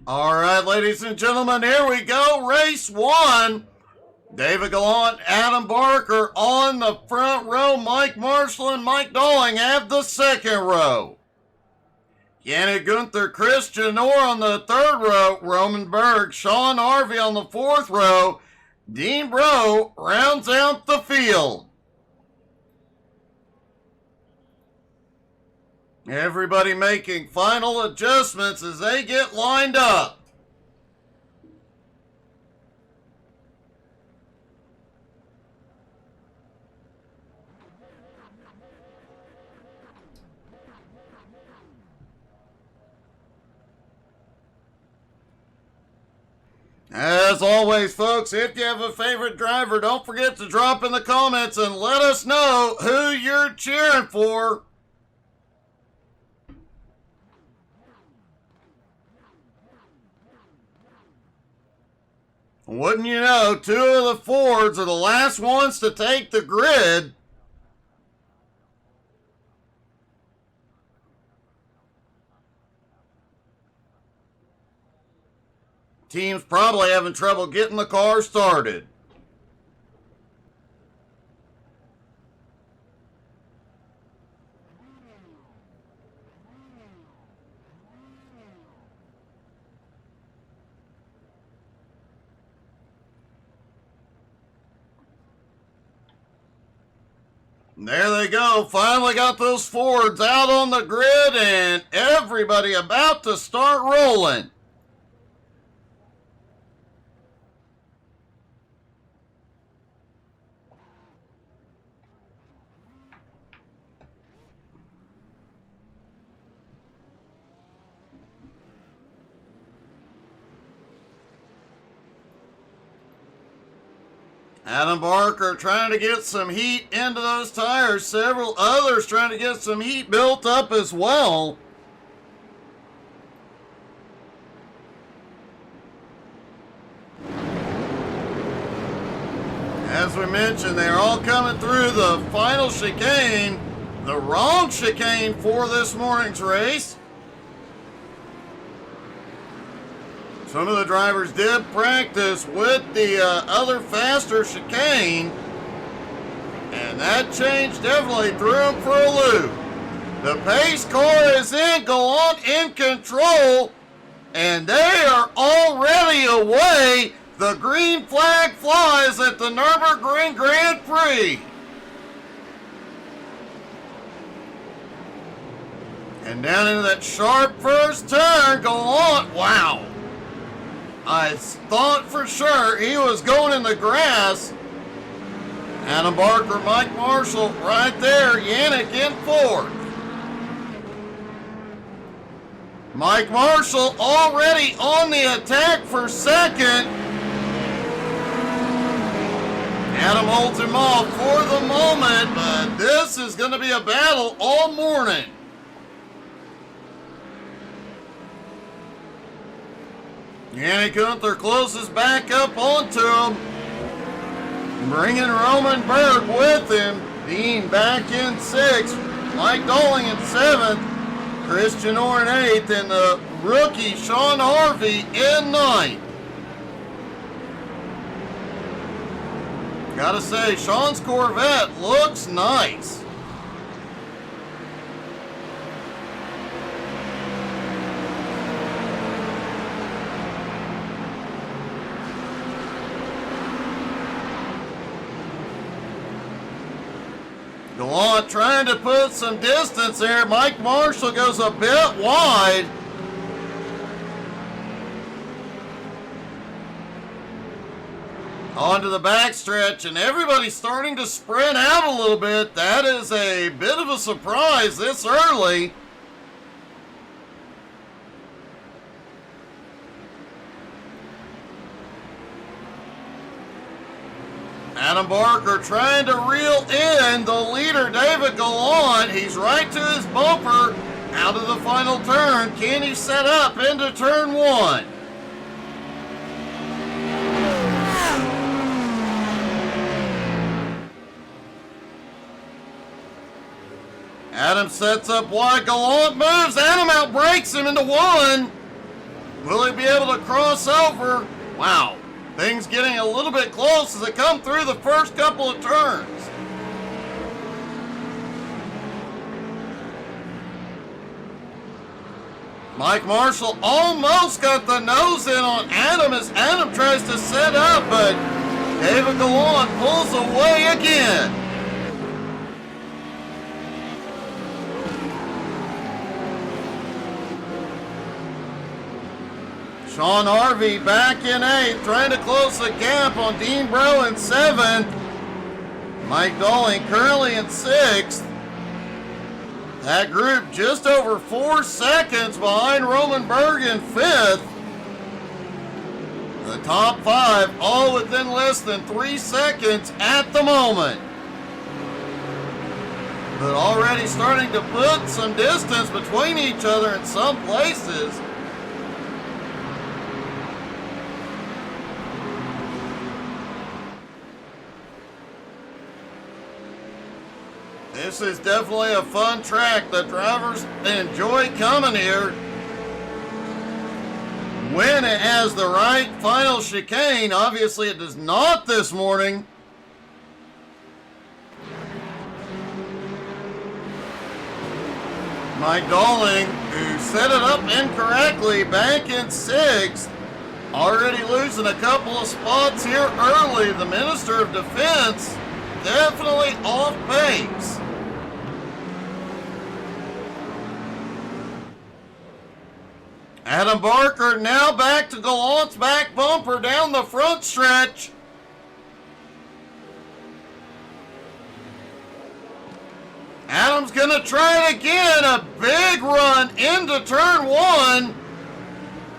All right, ladies and gentlemen, here we go. Race one. David Gallant, Adam Barker on the front row. Mike Marshall and Mike Dolling have the second row. Yannick Gunther, Christian Orr on the third row. Roman Berg, Sean Harvey on the fourth row. Dean Bro rounds out the field. Everybody making final adjustments as they get lined up. As always, folks, if you have a favorite driver, don't forget to drop in the comments and let us know who you're cheering for. Wouldn't you know, two of the Fords are the last ones to take the grid. Team's probably having trouble getting the car started. There they go. Finally got those Fords out on the grid and everybody about to start rolling. Adam Barker trying to get some heat into those tires. Several others trying to get some heat built up as well. As we mentioned, they're all coming through the final chicane, the wrong chicane for this morning's race. Some of the drivers did practice with the other faster chicane, and that change definitely threw them for a loop. The pace car is in, Gallant in control, and they are already away. The green flag flies at the Nürburgring Grand Prix. And down into that sharp first turn, Gallant, wow. I thought for sure he was going in the grass. Adam Barker, Mike Marshall right there. Yannick in fourth. Mike Marshall already on the attack for second. Adam holds him off for the moment, but this is going to be a battle all morning. Yannick Gunther closes back up onto him, bringing Roman Berg with him. Dean back in sixth, Mike Dolling in seventh, Christian Orr in eighth, and the rookie Sean Harvey in ninth. Gotta say, Sean's Corvette looks nice. Gallant trying to put some distance there. Mike Marshall goes a bit wide. Onto the backstretch, and everybody's starting to sprint out a little bit. That is a bit of a surprise this early. Adam Barker trying to reel in the leader, David Gallant. He's right to his bumper out of the final turn. Can he set up into turn one? Adam sets up wide. Gallant moves. Adam outbrakes him into one. Will he be able to cross over? Wow, things getting a little bit close as they come through the first couple of turns. Mike Marshall almost got the nose in on Adam as Adam tries to set up, but David Gallant pulls away again. Sean Harvey back in 8th, trying to close the gap on Dean Bro in 7th. Mike Dolling currently in 6th. That group just over 4 seconds behind Roman Berg in 5th. The top 5 all within less than 3 seconds at the moment. But already starting to put some distance between each other in some places. This is definitely a fun track. The drivers enjoy coming here when it has the right final chicane. Obviously, it does not this morning. Mike Dolling, who set it up incorrectly, back in 6th. Already losing a couple of spots here early. The Minister of Defense definitely off pace. Adam Barker now back to Gallant's back bumper down the front stretch. Adam's gonna try it again, a big run into turn 1,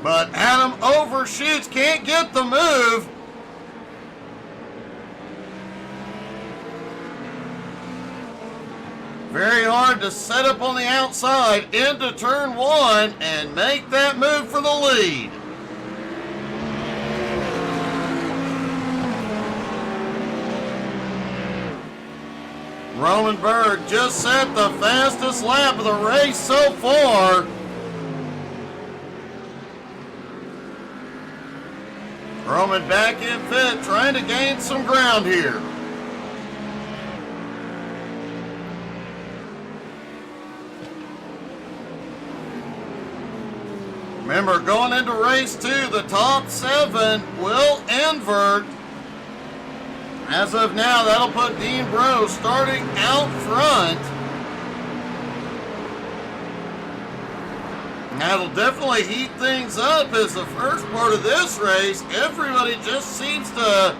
but Adam overshoots, can't get the move. Very hard to set up on the outside into turn 1 and make that move for the lead. Roman Berg just set the fastest lap of the race so far. Roman back in 5th, trying to gain some ground here. Remember, going into race 2, the top 7 will invert. As of now, that'll put Dean Bro starting out front. That'll definitely heat things up as the first part of this race, everybody just seems to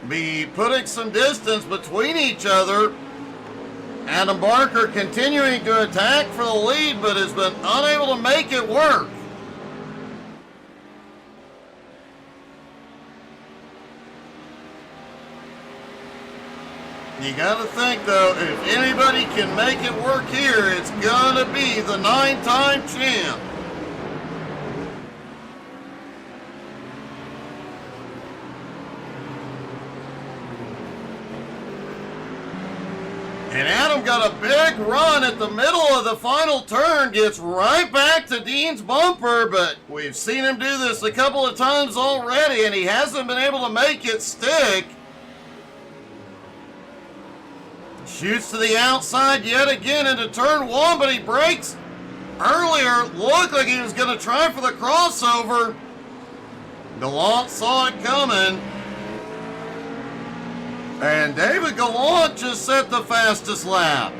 be putting some distance between each other. Adam Barker continuing to attack for the lead, but has been unable to make it work. You got to think, though, if anybody can make it work here, it's going to be the 9-time champ. And Adam got a big run at the middle of the final turn, gets right back to Dean's bumper, but we've seen him do this a couple of times already, and he hasn't been able to make it stick. Shoots to the outside yet again into turn 1, but he brakes earlier. Looked like he was going to try for the crossover. Gallant saw it coming. And David Gallant just set the fastest lap.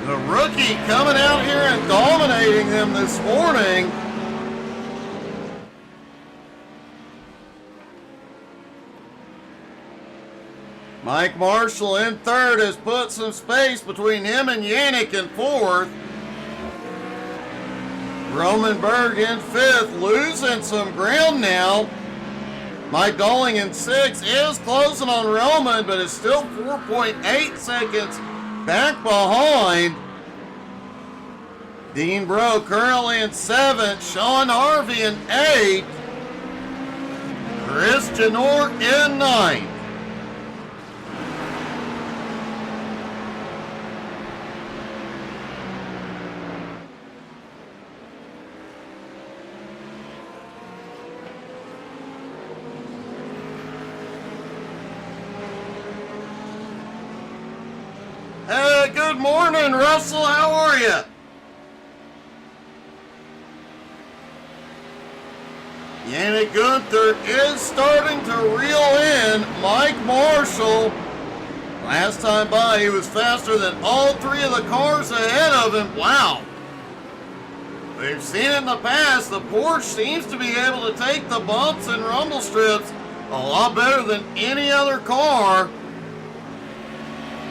The rookie coming out here and dominating them this morning. Mike Marshall in 3rd has put some space between him and Yannick in 4th. Roman Berg in 5th, losing some ground now. Mike Dolling in 6th is closing on Roman, but is still 4.8 seconds back behind. Dean Bro currently in 7th, Sean Harvey in 8th, Chris Janor in 9th. Good morning, Russell. How are you? Yannick Gunther is starting to reel in Mike Marshall. Last time by, he was faster than all three of the cars ahead of him. Wow. We've seen it in the past. The Porsche seems to be able to take the bumps and rumble strips a lot better than any other car.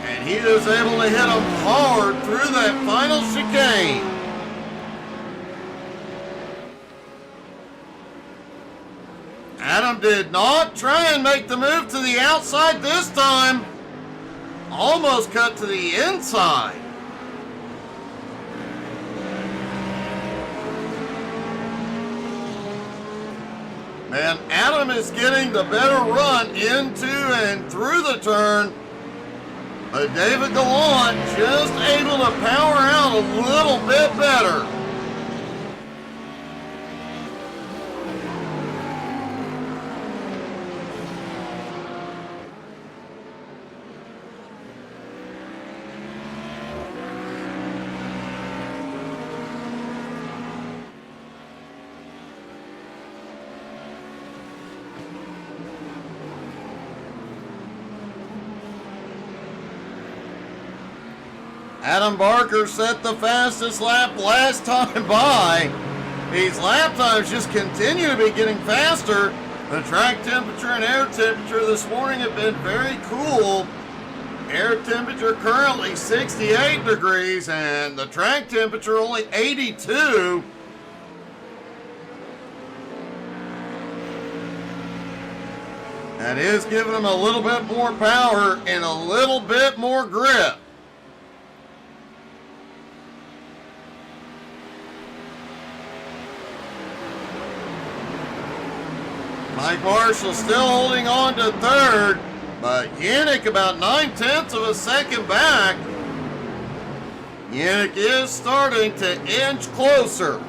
And he is able to hit them hard through that final chicane. Adam did not try and make the move to the outside this time. Almost cut to the inside. Man, Adam is getting the better run into and through the turn. But David Gallant just able to power out a little bit better. Adam Barker set the fastest lap last time by. These lap times just continue to be getting faster. The track temperature and air temperature this morning have been very cool. Air temperature currently 68 degrees and the track temperature only 82. That is giving them a little bit more power and a little bit more grip. Mike Marshall still holding on to third, but Yannick about 9/10 of a second back. Yannick is starting to inch closer.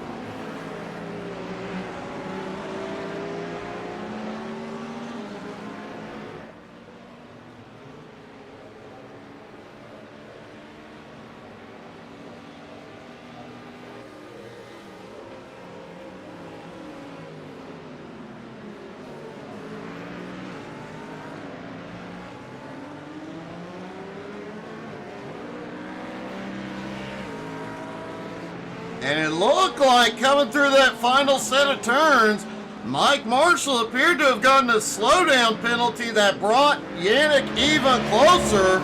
And it looked like coming through that final set of turns, Mike Marshall appeared to have gotten a slowdown penalty that brought Yannick even closer.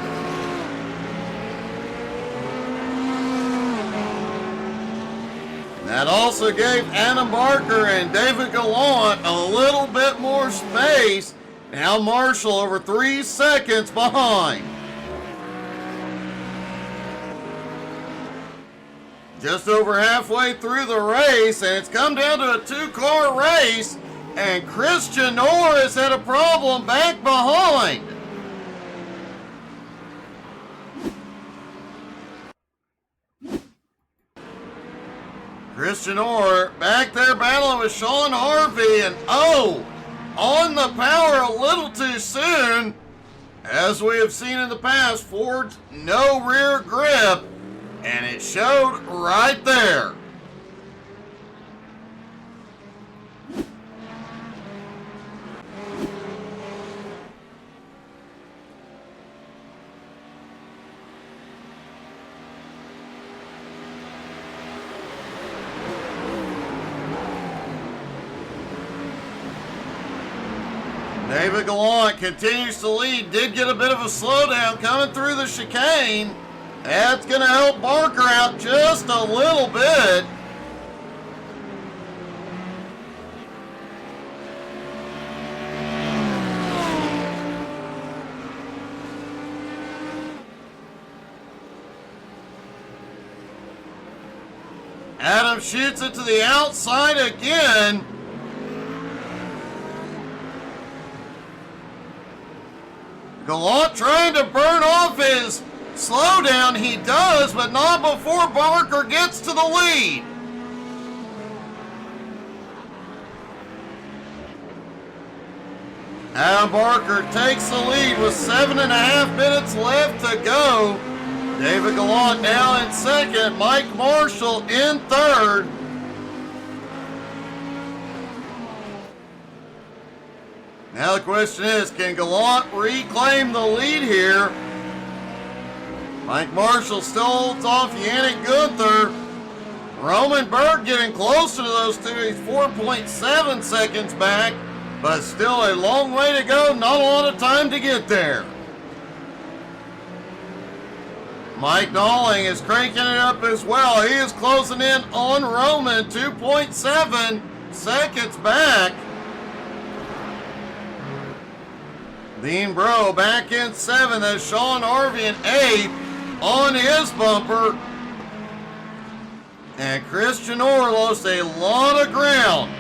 That also gave Adam Barker and David Gallant a little bit more space. Now Marshall over 3 seconds behind. Just over halfway through the race, and it's come down to a 2-car race, and Christian Norris had a problem back behind. Christian Orr back there battling with Sean Harvey, and on the power a little too soon. As we have seen in the past, Ford's no rear grip, and it showed right there. David Gallant continues to lead. Did get a bit of a slowdown coming through the chicane. That's going to help Barker out just a little bit. Adam shoots it to the outside again. Gallant trying to burn off his slowdown. He does, but not before Barker gets to the lead. Adam Barker takes the lead with 7.5 minutes left to go. David Gallant now in second. Mike Marshall in third. Now the question is, can Gallant reclaim the lead here? Mike Marshall still holds off Yannick Gunther. Roman Berg getting closer to those two. He's 4.7 seconds back, but still a long way to go. Not a lot of time to get there. Mike Dalling is cranking it up as well. He is closing in on Roman, 2.7 seconds back. Dean Bro back in 7th as Sean Harvey in 8th on his bumper. And Christian Orr lost a lot of ground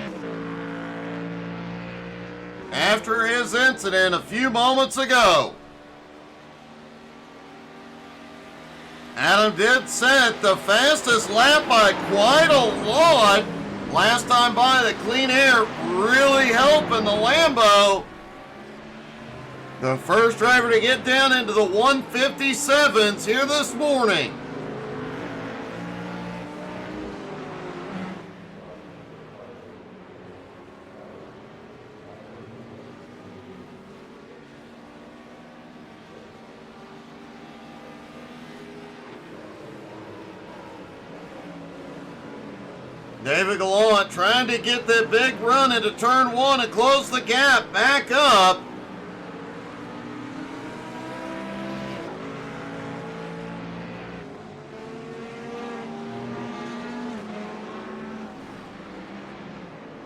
after his incident a few moments ago. Adam did set the fastest lap by quite a lot. Last time by, the clean air really helping the Lambo. The first driver to get down into the 157s here this morning. David Gallant trying to get that big run into turn 1 and close the gap back up.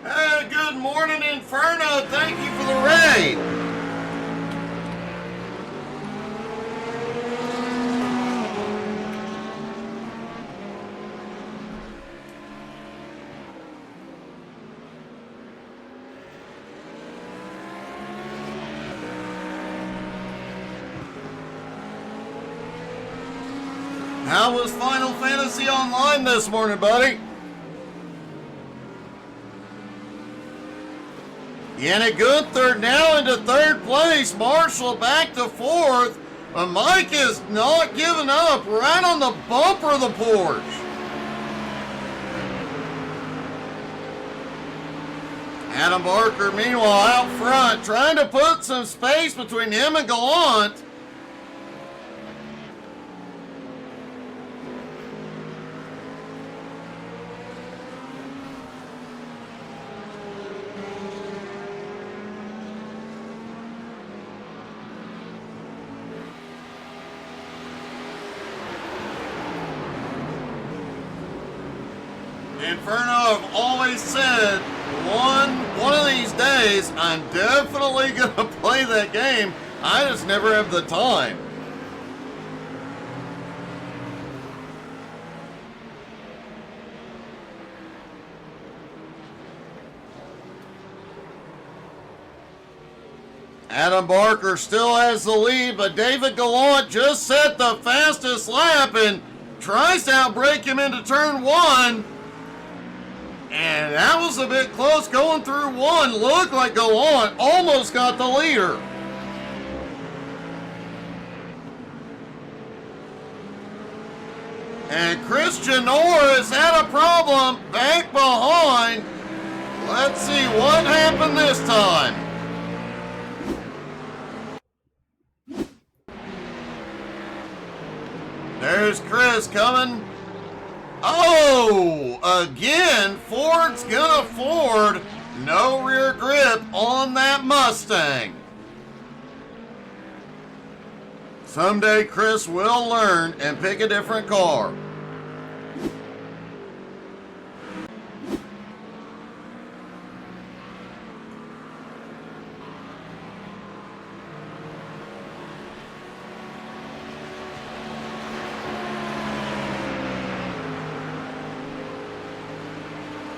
Hey, good morning, Inferno. Thank you for the raid. How was Final Fantasy Online this morning, buddy? Yannick Gunther now into 3rd place. Marshall back to 4th. But Mike is not giving up, right on the bumper of the Porsche. Adam Barker, meanwhile, out front, trying to put some space between him and Gallant. Inferno, I've always said, one of these days, I'm definitely going to play that game. I just never have the time. Adam Barker still has the lead, but David Gallant just set the fastest lap and tries to outbrake him into turn 1. And that was a bit close going through 1. Looked like Gallant almost got the leader. And Christian Norris had a problem back behind. Let's see what happened this time. There's Chris coming. Oh, again, Ford's gonna Ford. No rear grip on that Mustang. Someday Chris will learn and pick a different car.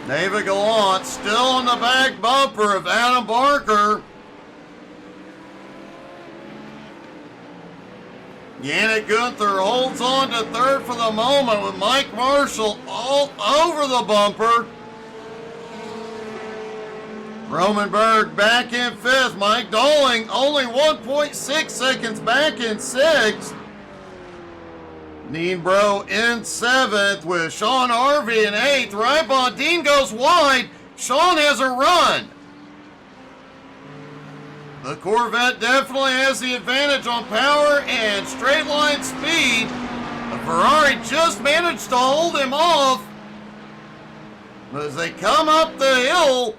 David Gallant still on the back bumper of Adam Barker. Yannick Gunther holds on to 3rd for the moment with Mike Marshall all over the bumper. Roman Berg back in 5th. Mike Dalling only 1.6 seconds back in 6th. Dean Bro in 7th with Sean Harvey in 8th. Right behind Dean goes wide. Sean has a run. The Corvette definitely has the advantage on power and straight line speed. The Ferrari just managed to hold him off. As they come up the hill.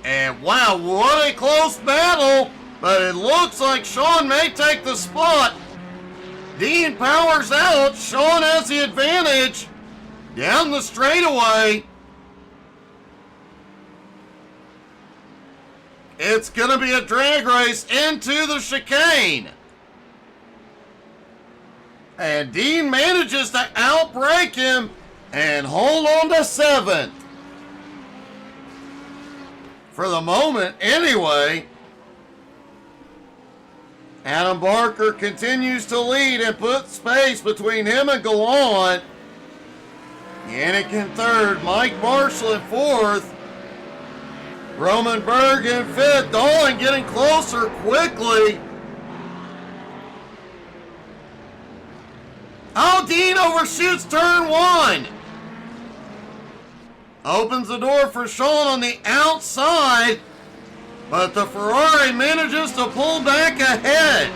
And wow, what a close battle. But it looks like Sean may take the spot. Dean powers out. Sean has the advantage. Down the straightaway. It's going to be a drag race into the chicane. And Dean manages to outbrake him and hold on to 7th. For the moment, anyway. Adam Barker continues to lead and put space between him and Gallant. Yannick in 3rd, Mike Marshall in 4th. Roman Berg in 5th. Dolan getting closer quickly. Oh, Dean overshoots turn 1. Opens the door for Sean on the outside. But the Ferrari manages to pull back ahead.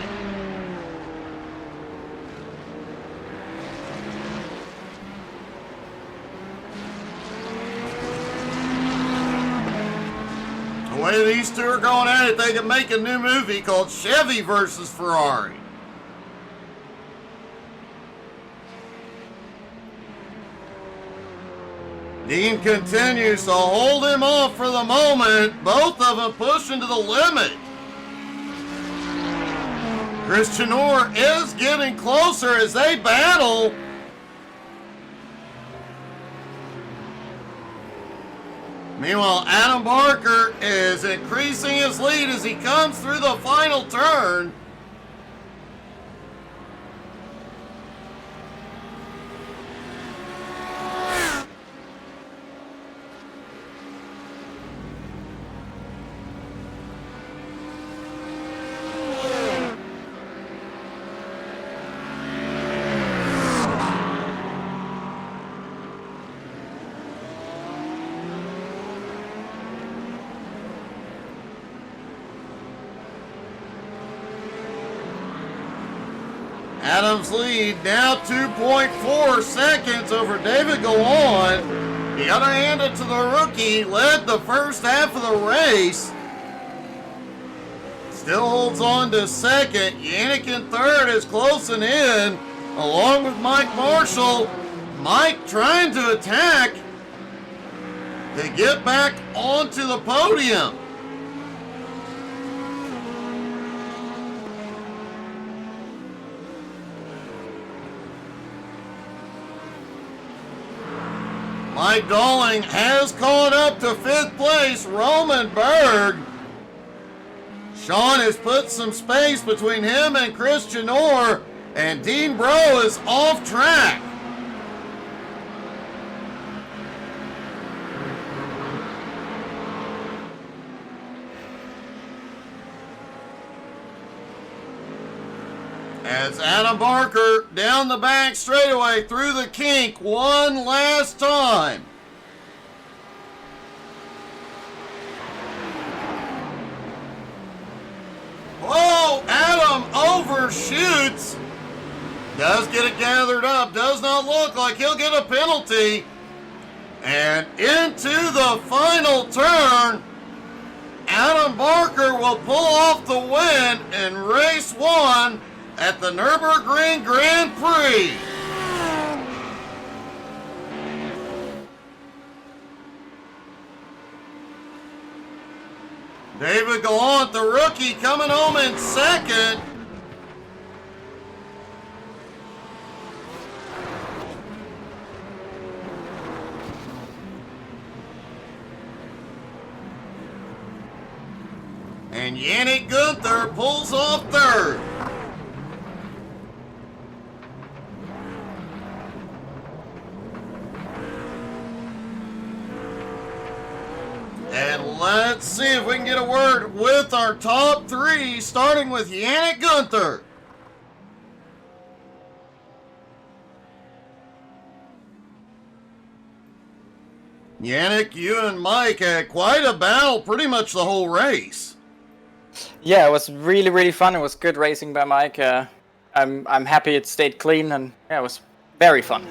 The way these two are going at it, they can make a new movie called Chevy versus Ferrari. Dean continues to hold him off for the moment. Both of them pushing to the limit. Christian Orr is getting closer as they battle. Meanwhile, Adam Barker is increasing his lead as he comes through the final turn. Adams' lead now 2.4 seconds over David Gallant. The other handed to the rookie, led the first half of the race. Still holds on to 2nd. Yannick in 3rd is closing in, along with Mike Marshall. Mike trying to attack to get back onto the podium. Mike Dolling has caught up to 5th place, Roman Berg. Sean has put some space between him and Christian Orr, and Dean Bro is off track. As Adam Barker down the back straightaway through the kink one last time. Whoa, Adam overshoots. Does get it gathered up. Does not look like he'll get a penalty. And into the final turn, Adam Barker will pull off the win in race 1 at the Nürburgring Grand Prix. David Gallant, the rookie, coming home in 2nd. And Yannick Gunther pulls off 3rd. And let's see if we can get a word with our top 3, starting with Yannick Gunther. Yannick, you and Mike had quite a battle pretty much the whole race. Yeah, it was really, really fun. It was good racing by Mike. I'm happy it stayed clean, and yeah, it was very fun.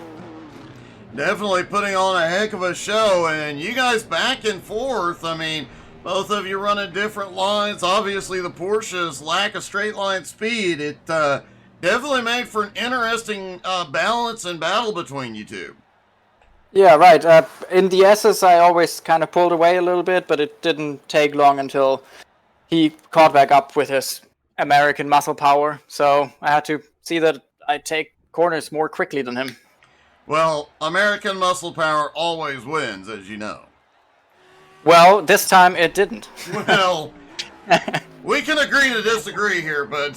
Definitely putting on a heck of a show, and you guys back and forth. I mean, both of you running different lines. Obviously, the Porsche's lack of straight line speed, it definitely made for an interesting balance and battle between you two. Yeah, right. In the S's, I always kind of pulled away a little bit, but it didn't take long until he caught back up with his American muscle power. So I had to see that I take corners more quickly than him. Well, American muscle power always wins, as you know. Well, this time it didn't. Well, we can agree to disagree here, but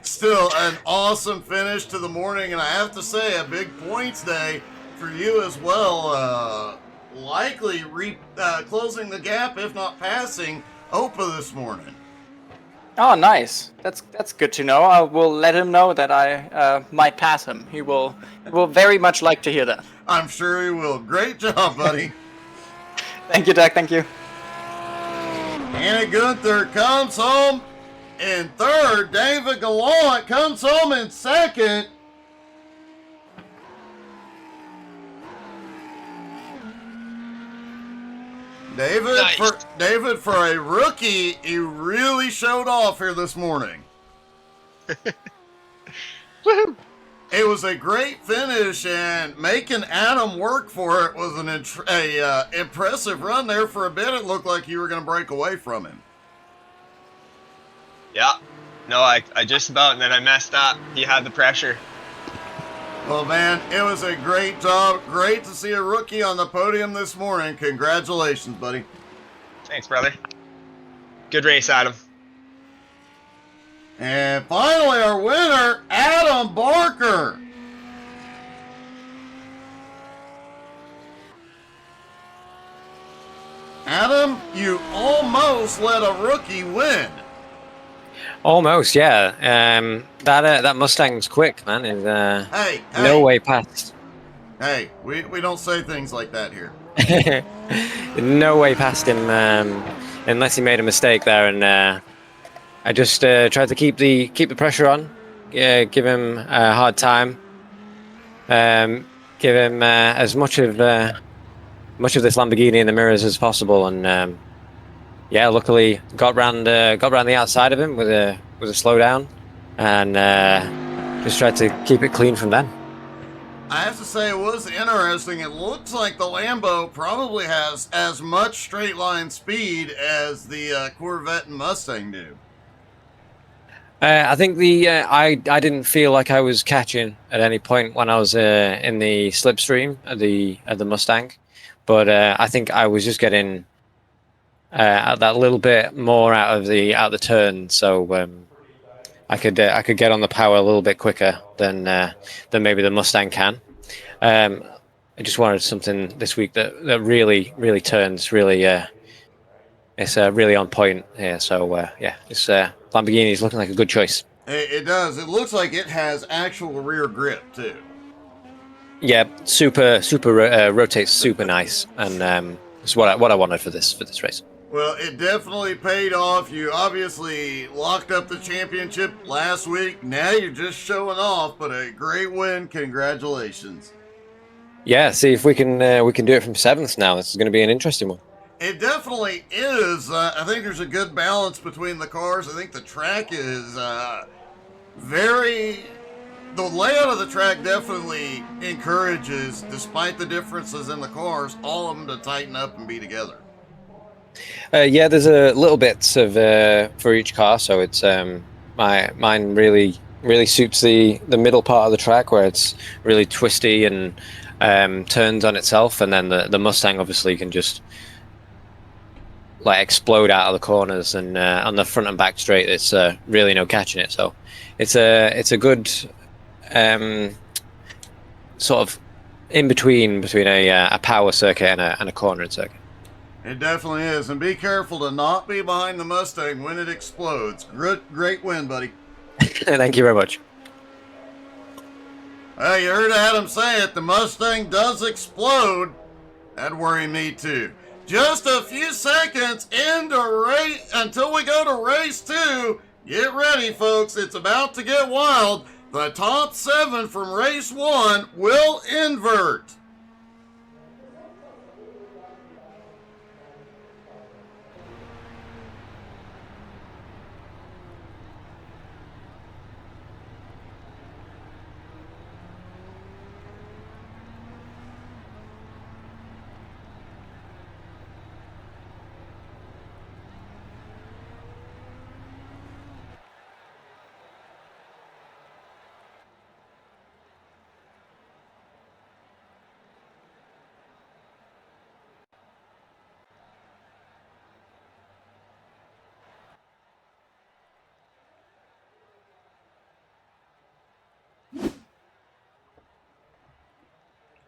still an awesome finish to the morning, and I have to say a big points day for you as well. Likely closing the gap, if not passing, Opa this morning. Oh, nice. That's good to know. I will let him know that I might pass him. He will very much like to hear that. I'm sure he will. Great job, buddy. Thank you, Doug. Thank you. Anna Gunther comes home in third. David Gallant comes home in second. David, for a rookie, he really showed off here this morning. Woohoo! It was a great finish, and making Adam work for it was an impressive run there. For a bit, it looked like you were going to break away from him. Yeah. No, I just about, and then I messed up. He had the pressure. Well, man, it was a great job. Great to see a rookie on the podium this morning. Congratulations, buddy. Thanks, brother. Good race, Adam. And finally, our winner, Adam Barker. Adam, you almost let a rookie win. Almost, yeah. That Mustang's quick, man. Is Hey, no way past. Hey, we don't say things like that here. No way past him, unless he made a mistake there. And I just tried to keep the pressure on, give him a hard time, give him as much of this Lamborghini in the mirrors as possible, and yeah, luckily got round the outside of him with a slowdown, and just tried to keep it clean from then. I have to say, it was interesting. It looks like the Lambo probably has as much straight line speed as the Corvette and Mustang do. I think I didn't feel like I was catching at any point when I was in the slipstream of the Mustang, but I think I was just getting that little bit more out of the turn, so I could get on the power a little bit quicker than maybe the Mustang can. I just wanted something this week that really turns really. It's really on point here, so yeah, it's Lamborghini is looking like a good choice. It does. It looks like it has actual rear grip too. Yeah, super rotates super nice, and it's what I wanted for this race. Well, it definitely paid off. You obviously locked up the championship last week. Now you're just showing off, but a great win. Congratulations. Yeah, see if we can do it from 7th now. This is going to be an interesting one. It definitely is. I think there's a good balance between the cars. I think the track is the layout of the track definitely encourages, despite the differences in the cars, all of them to tighten up and be together. Yeah, there's a little bits of for each car, so it's mine really suits the middle part of the track where it's really twisty and turns on itself, and then the Mustang obviously can just like explode out of the corners, and on the front and back straight it's really no catching it. So it's a good sort of in between a power circuit and a cornering circuit. It definitely is, and be careful to not be behind the Mustang when it explodes. Great win, buddy. Thank you very much. Well, you heard Adam say it. The Mustang does explode. That'd worry me too. Just a few seconds into race until we go to race 2. Get ready, folks. It's about to get wild. The top 7 from race 1 will invert.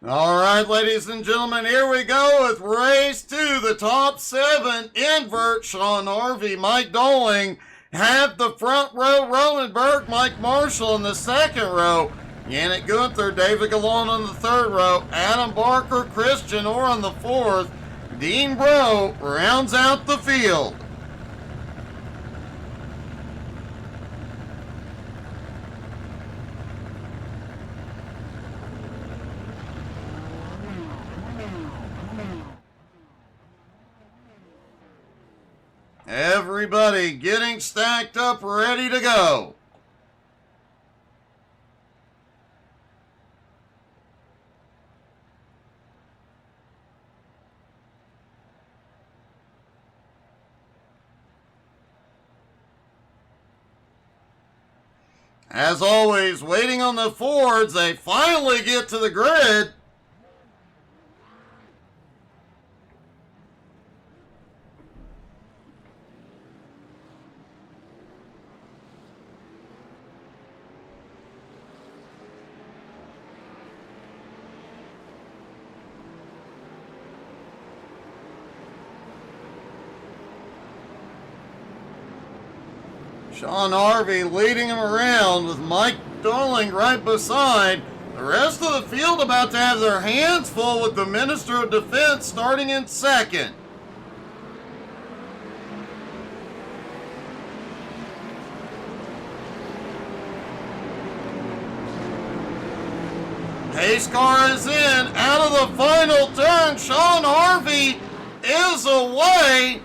All right, ladies and gentlemen, here we go with race 2. The top 7 invert. Sean Harvey, Mike Doling have the front row. Roland Berg, Mike Marshall in the second row. Yannick Gunther, David Gallon on the third row. Adam Barker, Christian Orr on the fourth. Dean Bro rounds out the field. Everybody getting stacked up, ready to go. As always, waiting on the Fords, they finally get to the grid. Sean Harvey leading him around with Mike Doling right beside. The rest of the field about to have their hands full with the Minister of Defense starting in second. Pace car is in, out of the final turn. Sean Harvey is away.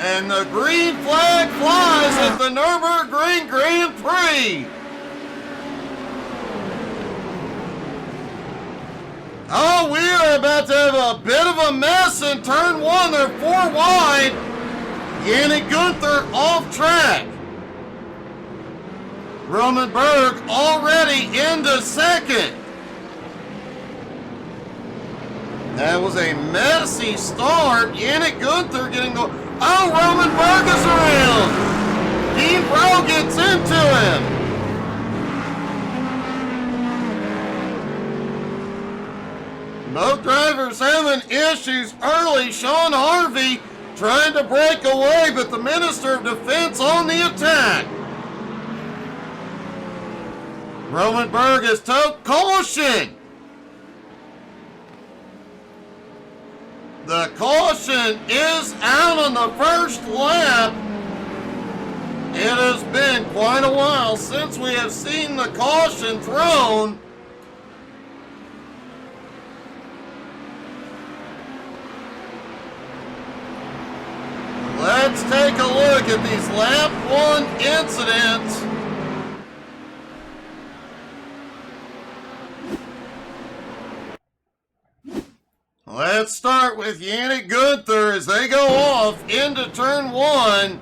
And the green flag flies at the Nürburgring Grand Prix. Oh, we are about to have a bit of a mess in turn 1. They're 4 wide. Yannick Gunther off track. Roman Berg already into second. That was a messy start. Yannick Gunther getting the... Oh, Roman Berg is around. Dean Bro gets into him. Both drivers having issues early. Sean Harvey trying to break away, but the Minister of Defense on the attack. Roman Berg is towed. Caution! The caution is out on the first lap. It has been quite a while since we have seen the caution thrown. Let's take a look at these lap 1 incidents. Let's start with Yannick Gunther as they go off into turn 1.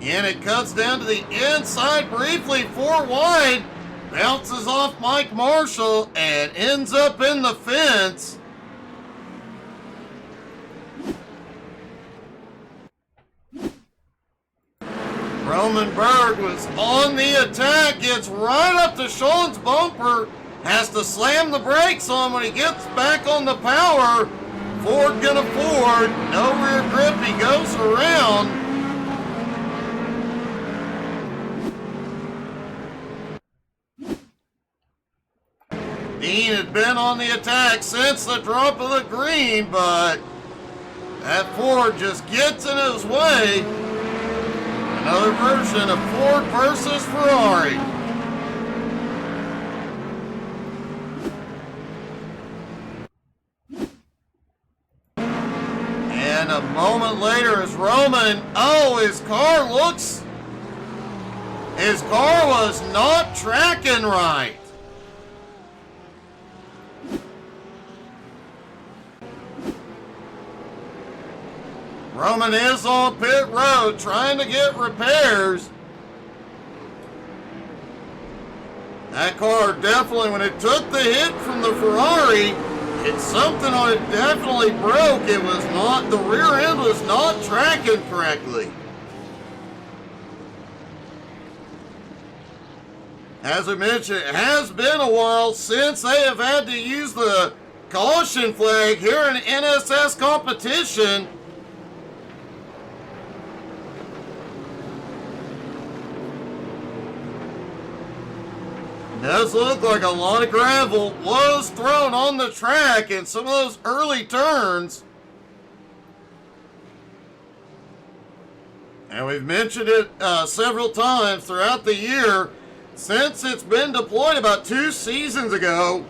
Yannick cuts down to the inside briefly, 4 wide, bounces off Mike Marshall and ends up in the fence. Roman Berg was on the attack, gets right up to Sean's bumper, has to slam the brakes on when he gets back on the power. Ford gonna Ford, no rear grip, he goes around. Dean had been on the attack since the drop of the green, but that Ford just gets in his way. Another version of Ford versus Ferrari. And a moment later, as Roman, his car was not tracking right. Roman is on pit road trying to get repairs. That car definitely, when it took the hit from the Ferrari, it's something on it definitely broke. It was not, the rear end was not tracking correctly. As I mentioned, it has been a while since they have had to use the caution flag here in NSS competition. It does look like a lot of gravel was thrown on the track in some of those early turns. And we've mentioned it several times throughout the year since it's been deployed about 2 seasons ago.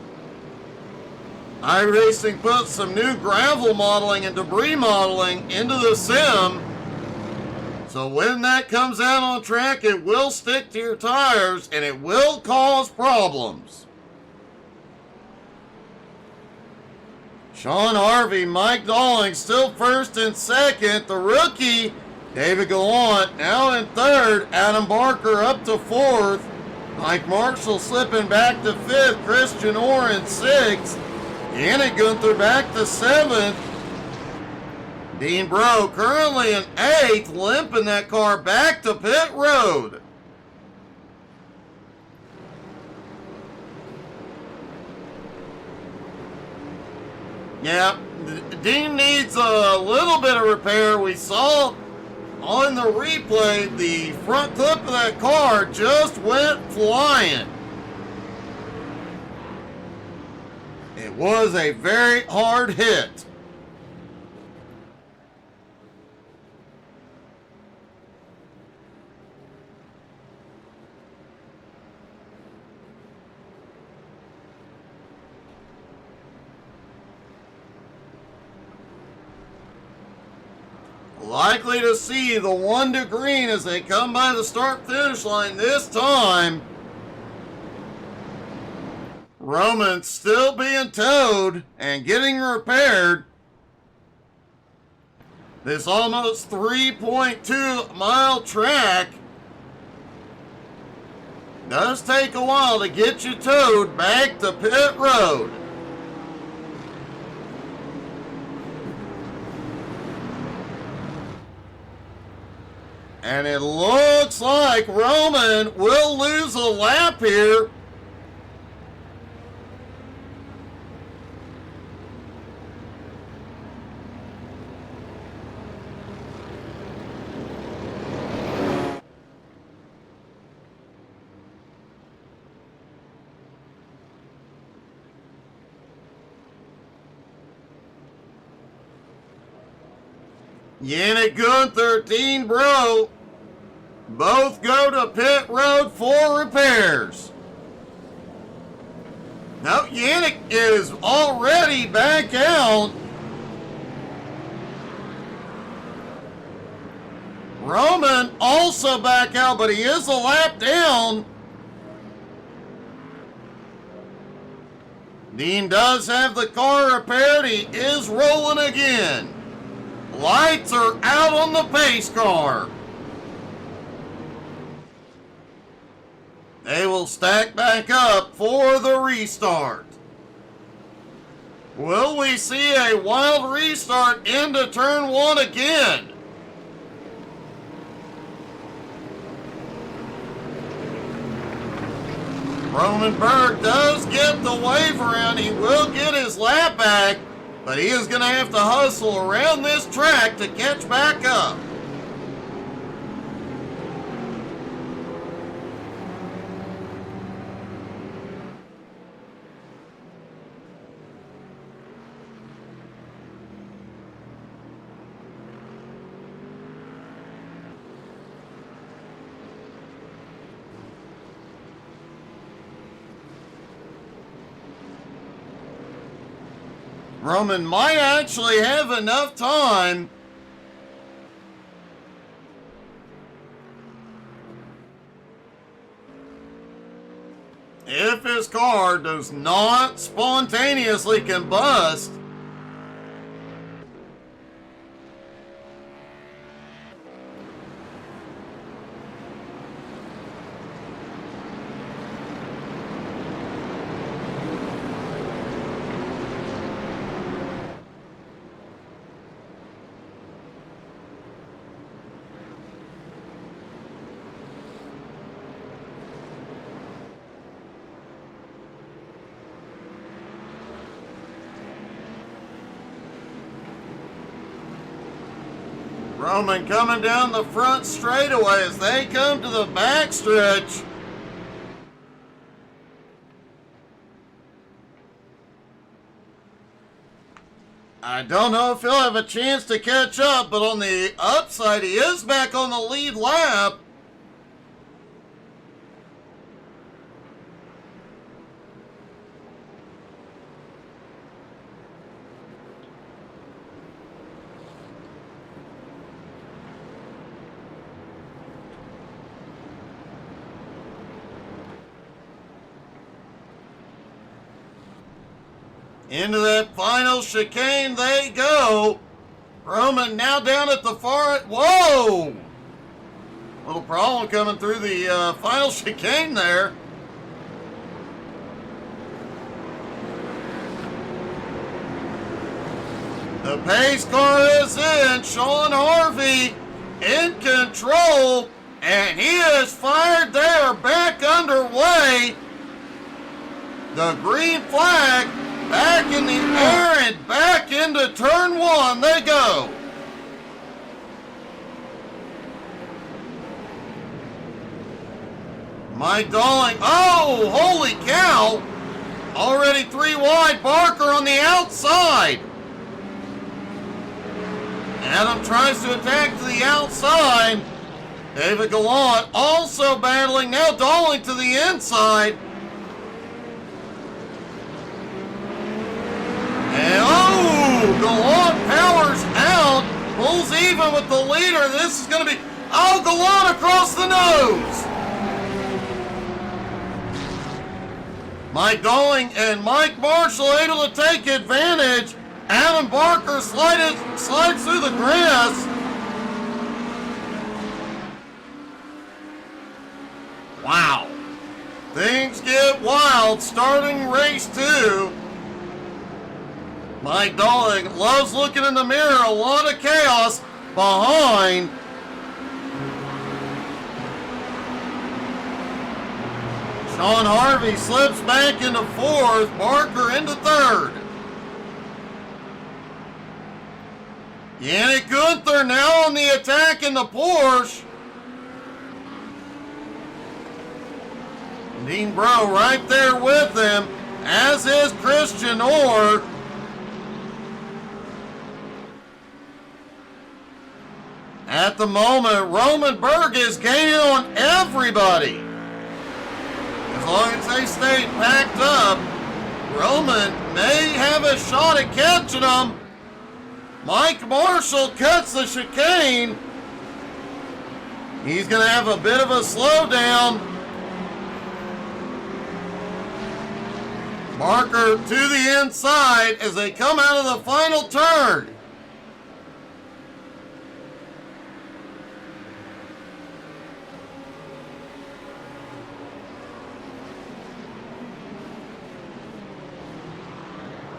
iRacing put some new gravel modeling and debris modeling into the sim. So when that comes out on track, it will stick to your tires and it will cause problems. Sean Harvey, Mike Dalling still first and second. The rookie, David Gallant, now in third. Adam Barker up to fourth. Mike Marshall slipping back to fifth. Christian Orr in sixth. Yannick Gunther back to seventh. Dean Bro currently in eighth, limping that car back to pit road. Yeah, Dean needs a little bit of repair. We saw on the replay, the front clip of that car just went flying. It was a very hard hit. Likely to see the 1 to green as they come by the start-finish line this time. Roman still being towed and getting repaired. This almost 3.2 mile track does take a while to get you towed back to pit road. And it looks like Roman will lose a lap here. Yannick Gunther, Dean Bro, both go to pit road for repairs. Now Yannick is already back out. Roman also back out, but he is a lap down. Dean does have the car repaired. He is rolling again. Lights are out on the pace car. They will stack back up for the restart. Will we see a wild restart into turn 1 again? Roman Berg does get the wave around. He will get his lap back, but he is going to have to hustle around this track to catch back up. Roman might actually have enough time if his car does not spontaneously combust. Roman coming down the front straightaway as they come to the backstretch. I don't know if he'll have a chance to catch up, but on the upside, he is back on the lead lap. Into that final chicane they go. Roman now down at the far... Whoa! Little problem coming through the final chicane there. The pace car is in. Sean Harvey in control. And he is fired. They are back underway. The green flag back in the air and back into turn one they go. Mike Dalling, oh, holy cow. Already 3 wide, Barker on the outside. Adam tries to attack to the outside. David Gallant also battling, now Dalling to the inside. And oh, Gallant powers out, pulls even with the leader. This is going to be, oh, Gallant across the nose. Mike Dalling and Mike Marshall able to take advantage. Adam Barker slides through the grass. Wow. Things get wild starting race 2. Mike Dalling loves looking in the mirror. A lot of chaos behind. Sean Harvey slips back into 4th. Barker into 3rd. Yannick Gunther now on the attack in the Porsche. Dean Bro right there with him, as is Christian Orr. At the moment, Roman Berg is gaining on everybody. As long as they stay packed up, Roman may have a shot at catching them. Mike Marshall cuts the chicane. He's going to have a bit of a slowdown. Barker to the inside as they come out of the final turn.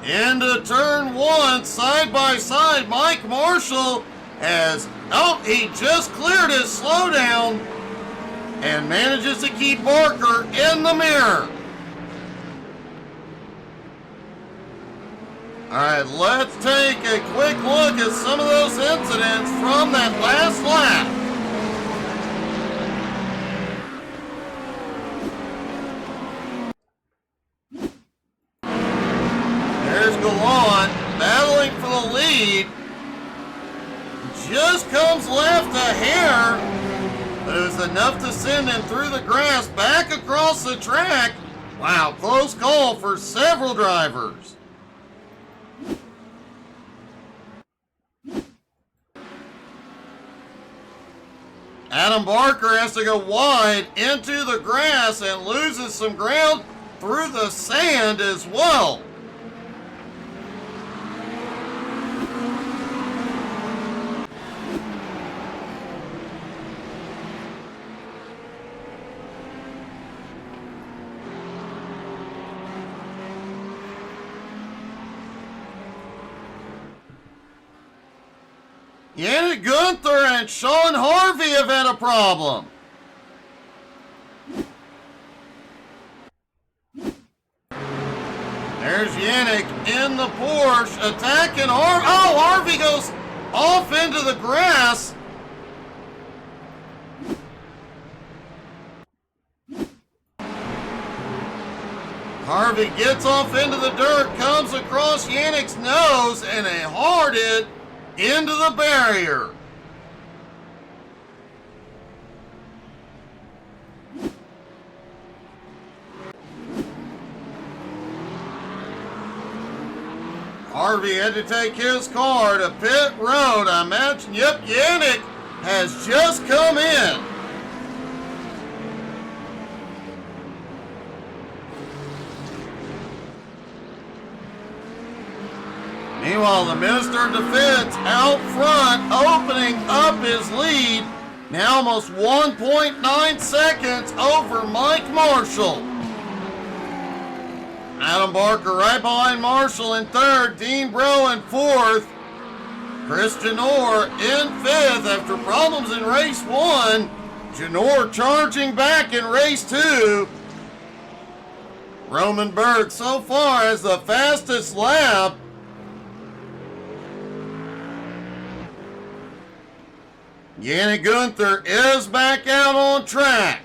Into turn 1, side by side, Mike Marshall has, oh, he just cleared his slowdown and manages to keep Barker in the mirror. All right, let's take a quick look at some of those incidents from that last lap. There's Gallant battling for the lead. Just comes left a hair, but it was enough to send him through the grass back across the track. Wow, close call for several drivers. Adam Barker has to go wide into the grass and loses some ground through the sand as well. Yannick Gunther and Sean Harvey have had a problem. There's Yannick in the Porsche attacking Harvey. Oh, Harvey goes off into the grass. Harvey gets off into the dirt, comes across Yannick's nose, and a hard hit into the barrier. Harvey had to take his car to pit road. I imagine, yep, Yannick has just come in. Meanwhile, the Minister of Defense out front, opening up his lead. Now almost 1.9 seconds over Mike Marshall. Adam Barker right behind Marshall in third. Dean Bro in fourth. Christian Orr in fifth after problems in race one. Janor charging back in race two. Roman Berg so far has the fastest lap. Yannick Gunther is back out on track.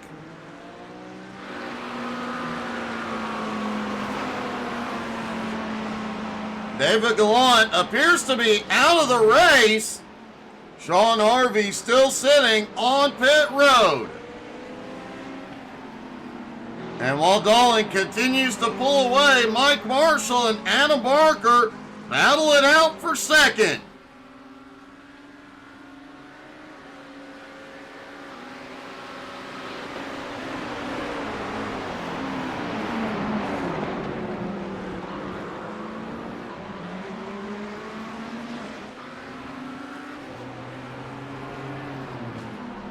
David Gallant appears to be out of the race. Sean Harvey still sitting on pit road. And while Dalling continues to pull away, Mike Marshall and Adam Barker battle it out for second.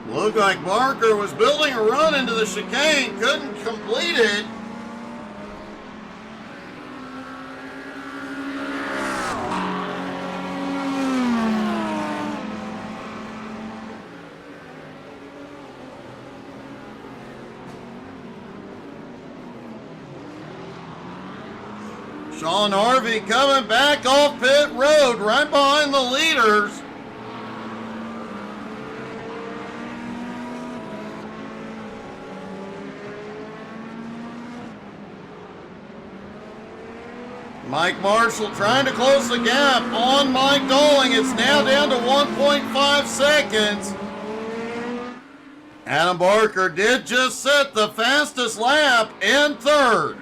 Looked like Barker was building a run into the chicane, couldn't complete it. Sean Harvey coming back off pit road right behind the leaders. Mike Marshall trying to close the gap on Mike Dalling. It's now down to 1.5 seconds. Adam Barker did just set the fastest lap in third.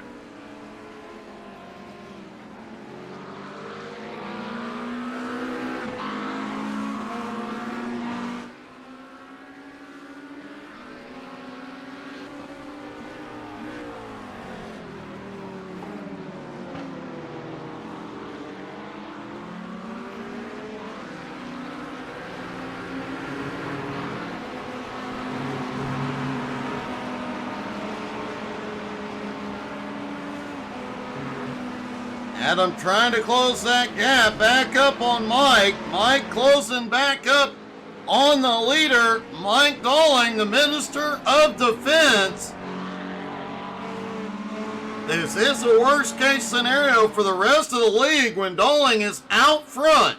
Adam trying to close that gap, back up on Mike. Mike closing back up on the leader, Mike Dalling, the Minister of Defense. This is the worst case scenario for the rest of the league when Dalling is out front.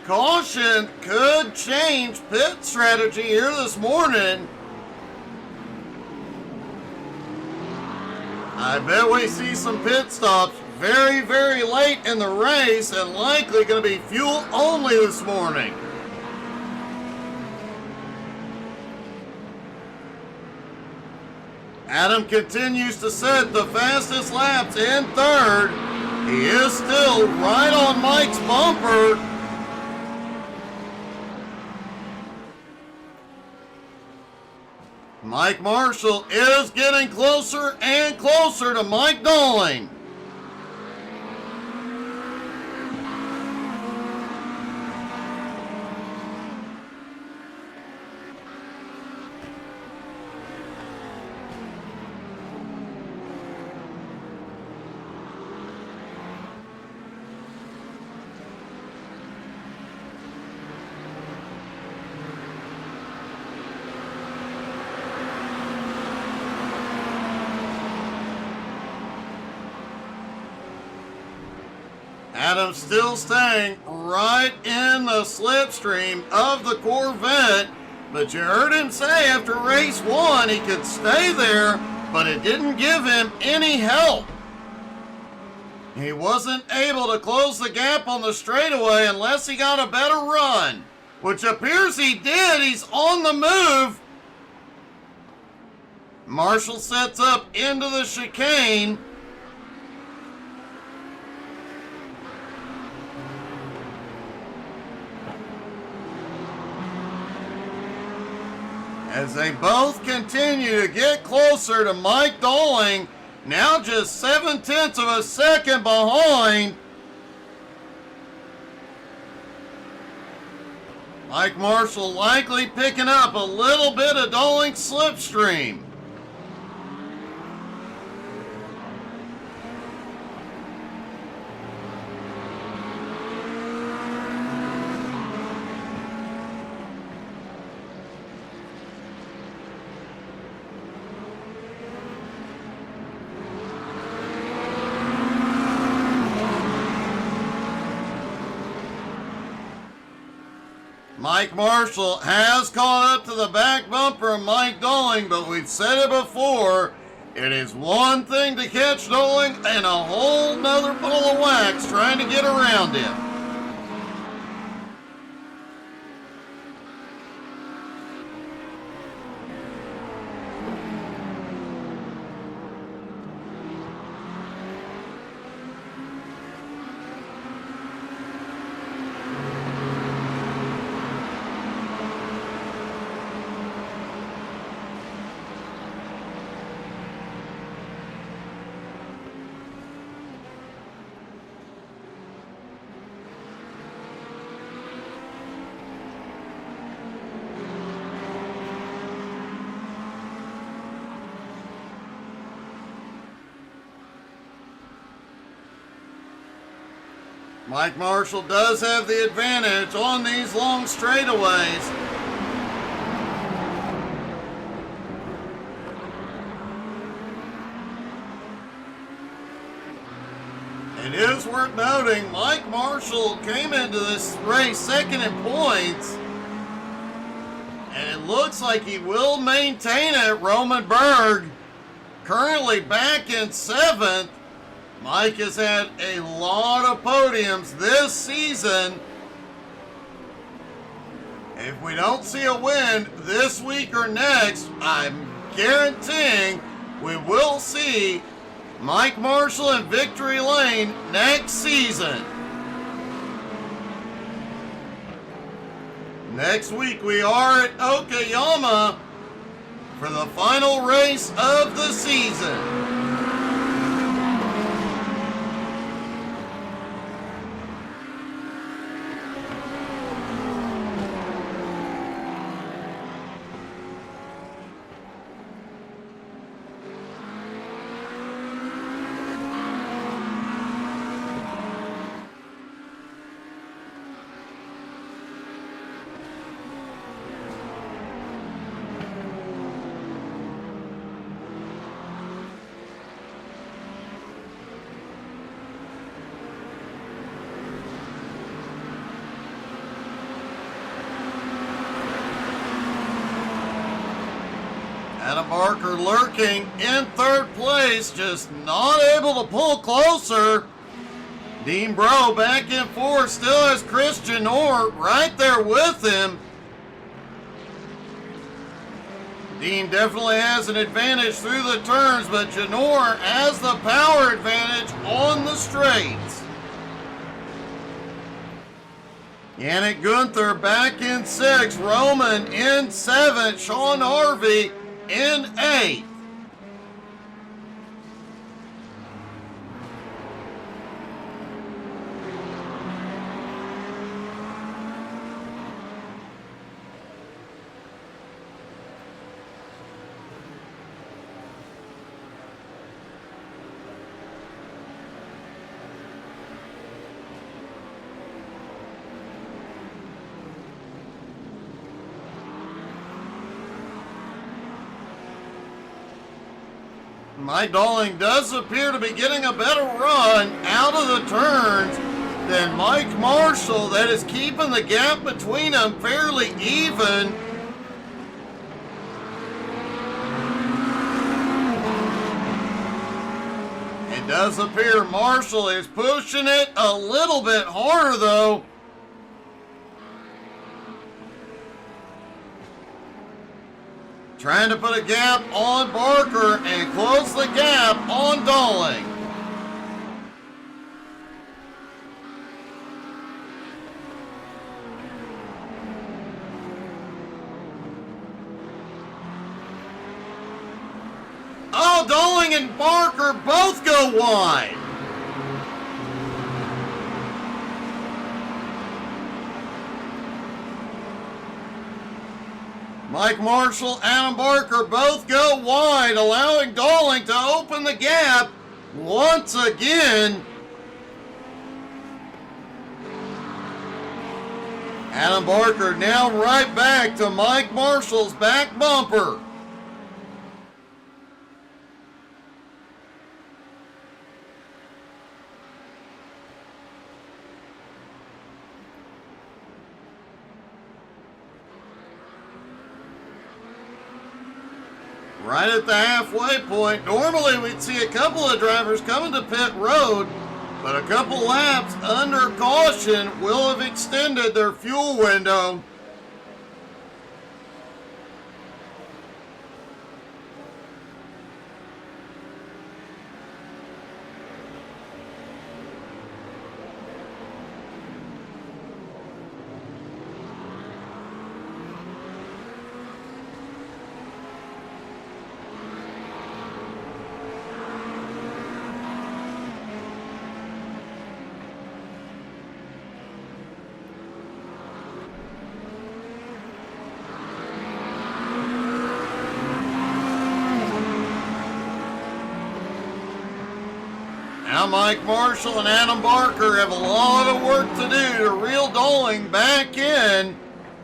That caution could change pit strategy here this morning. I bet we see some pit stops very, very late in the race and likely going to be fuel only this morning. Adam continues to set the fastest laps in third. He is still right on Mike's bumper. Mike Marshall is getting closer and closer to Mike Dowling. Adam's still staying right in the slipstream of the Corvette, but you heard him say after race 1 he could stay there, but it didn't give him any help. He wasn't able to close the gap on the straightaway unless he got a better run, which appears he did. He's on the move. Marshall sets up into the chicane. As they both continue to get closer to Mike Dowling, now just 0.7 of a second behind. Mike Marshall likely picking up a little bit of Dowling's slipstream. Mike Marshall has caught up to the back bumper of Mike Dowling, but we've said it before, it is one thing to catch Dowling and a whole nother ball of wax trying to get around him. Mike Marshall does have the advantage on these long straightaways. It is worth noting, Mike Marshall came into this race second in points, and it looks like he will maintain it. Roman Berg currently back in 7th. Mike has had a lot of podiums this season. If we don't see a win this week or next, I'm guaranteeing we will see Mike Marshall in victory lane next season. Next week we are at Okayama for the final race of the season. Barker lurking in third place, just not able to pull closer. Dean Bro back in fourth, still has Christian Orr right there with him. Dean definitely has an advantage through the turns, but Janor has the power advantage on the straights. Yannick Gunther back in sixth, Roman in seventh, Sean Harvey in eighth. Mike Dolling does appear to be getting a better run out of the turns than Mike Marshall. That is keeping the gap between them fairly even. It does appear Marshall is pushing it a little bit harder though. Trying to put a gap on Barker and close the gap on Dolling. Oh, Dolling and Barker both go wide. Mike Marshall, Adam Barker both go wide, allowing Dolling to open the gap once again. Adam Barker now right back to Mike Marshall's back bumper. Right at the halfway point. Normally we'd see a couple of drivers coming to pit road, but a couple laps under caution will have extended their fuel window. Now Mike Marshall and Adam Barker have a lot of work to do to reel Dolling back in.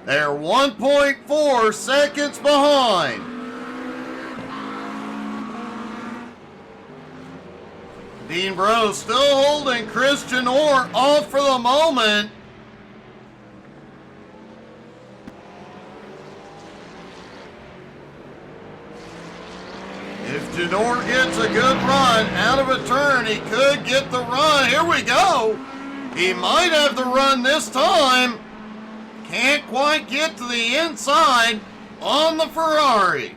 They're 1.4 seconds behind. Dean Bro still holding Christian Orr off for the moment. If Janor gets a good run out of a turn, he could get the run. Here we go. He might have the run this time. Can't quite get to the inside on the Ferrari.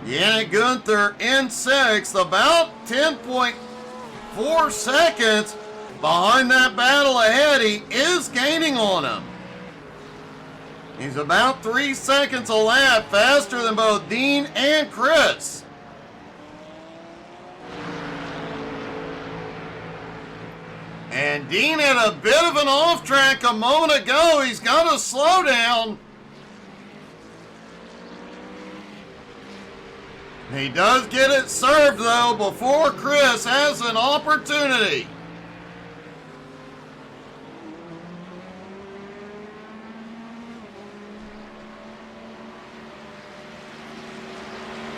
Yannick Gunther in sixth, about 10.4 seconds behind that battle ahead. He is gaining on him. He's about 3 seconds a lap faster than both Dean and Chris. And Dean had a bit of an off track a moment ago. He's got to slow down. He does get it served though before Chris has an opportunity.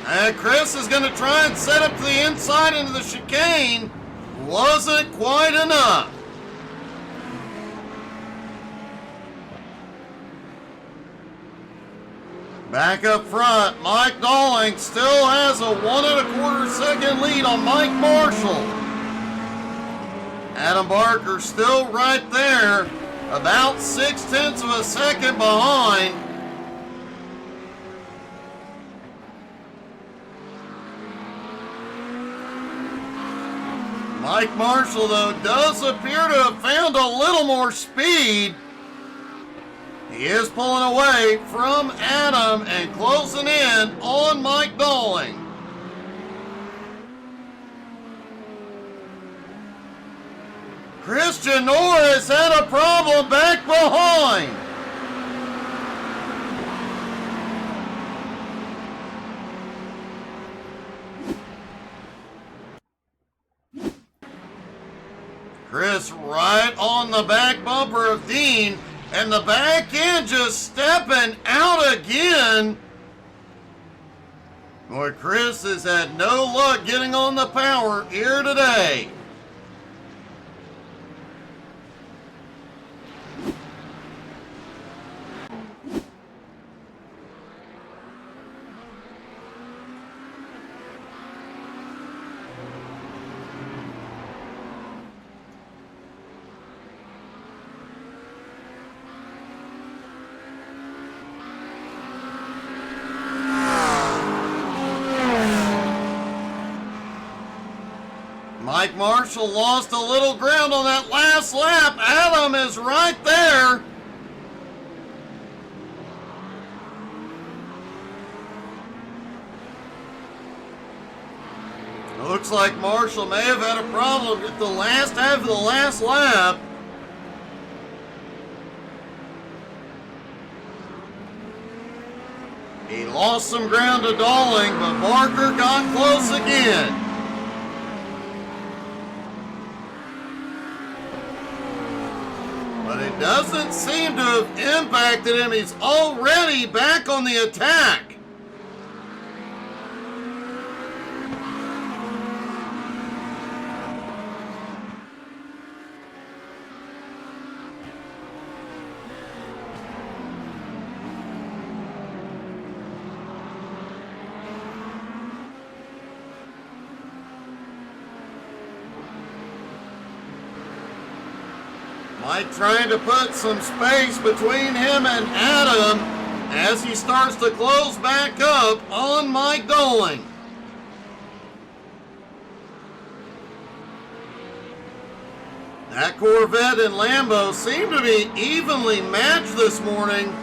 And Chris is going to try and set up to the inside into the chicane. wasn't quite enough. Back up front, Mike Dalling still has a 1 1/4 second lead on Mike Marshall. Adam Barker still right there, about 0.6 of a second behind. Mike Marshall, though, does appear to have found a little more speed. He is pulling away from Adam and closing in on Mike Dalling. Christian Norris had a problem back behind. Chris right on the back bumper of Dean, and the back end just stepping out again. Boy, Chris has had no luck getting on the power here today. Mike Marshall lost a little ground on that last lap. Adam is right there. Looks like Marshall may have had a problem at the last half of the last lap. He lost some ground to Dalling, but Barker got close again. But it doesn't seem to have impacted him. He's already back on the attack. Mike trying to put some space between him and Adam as he starts to close back up on Mike Dalling. That Corvette and Lambo seem to be evenly matched this morning.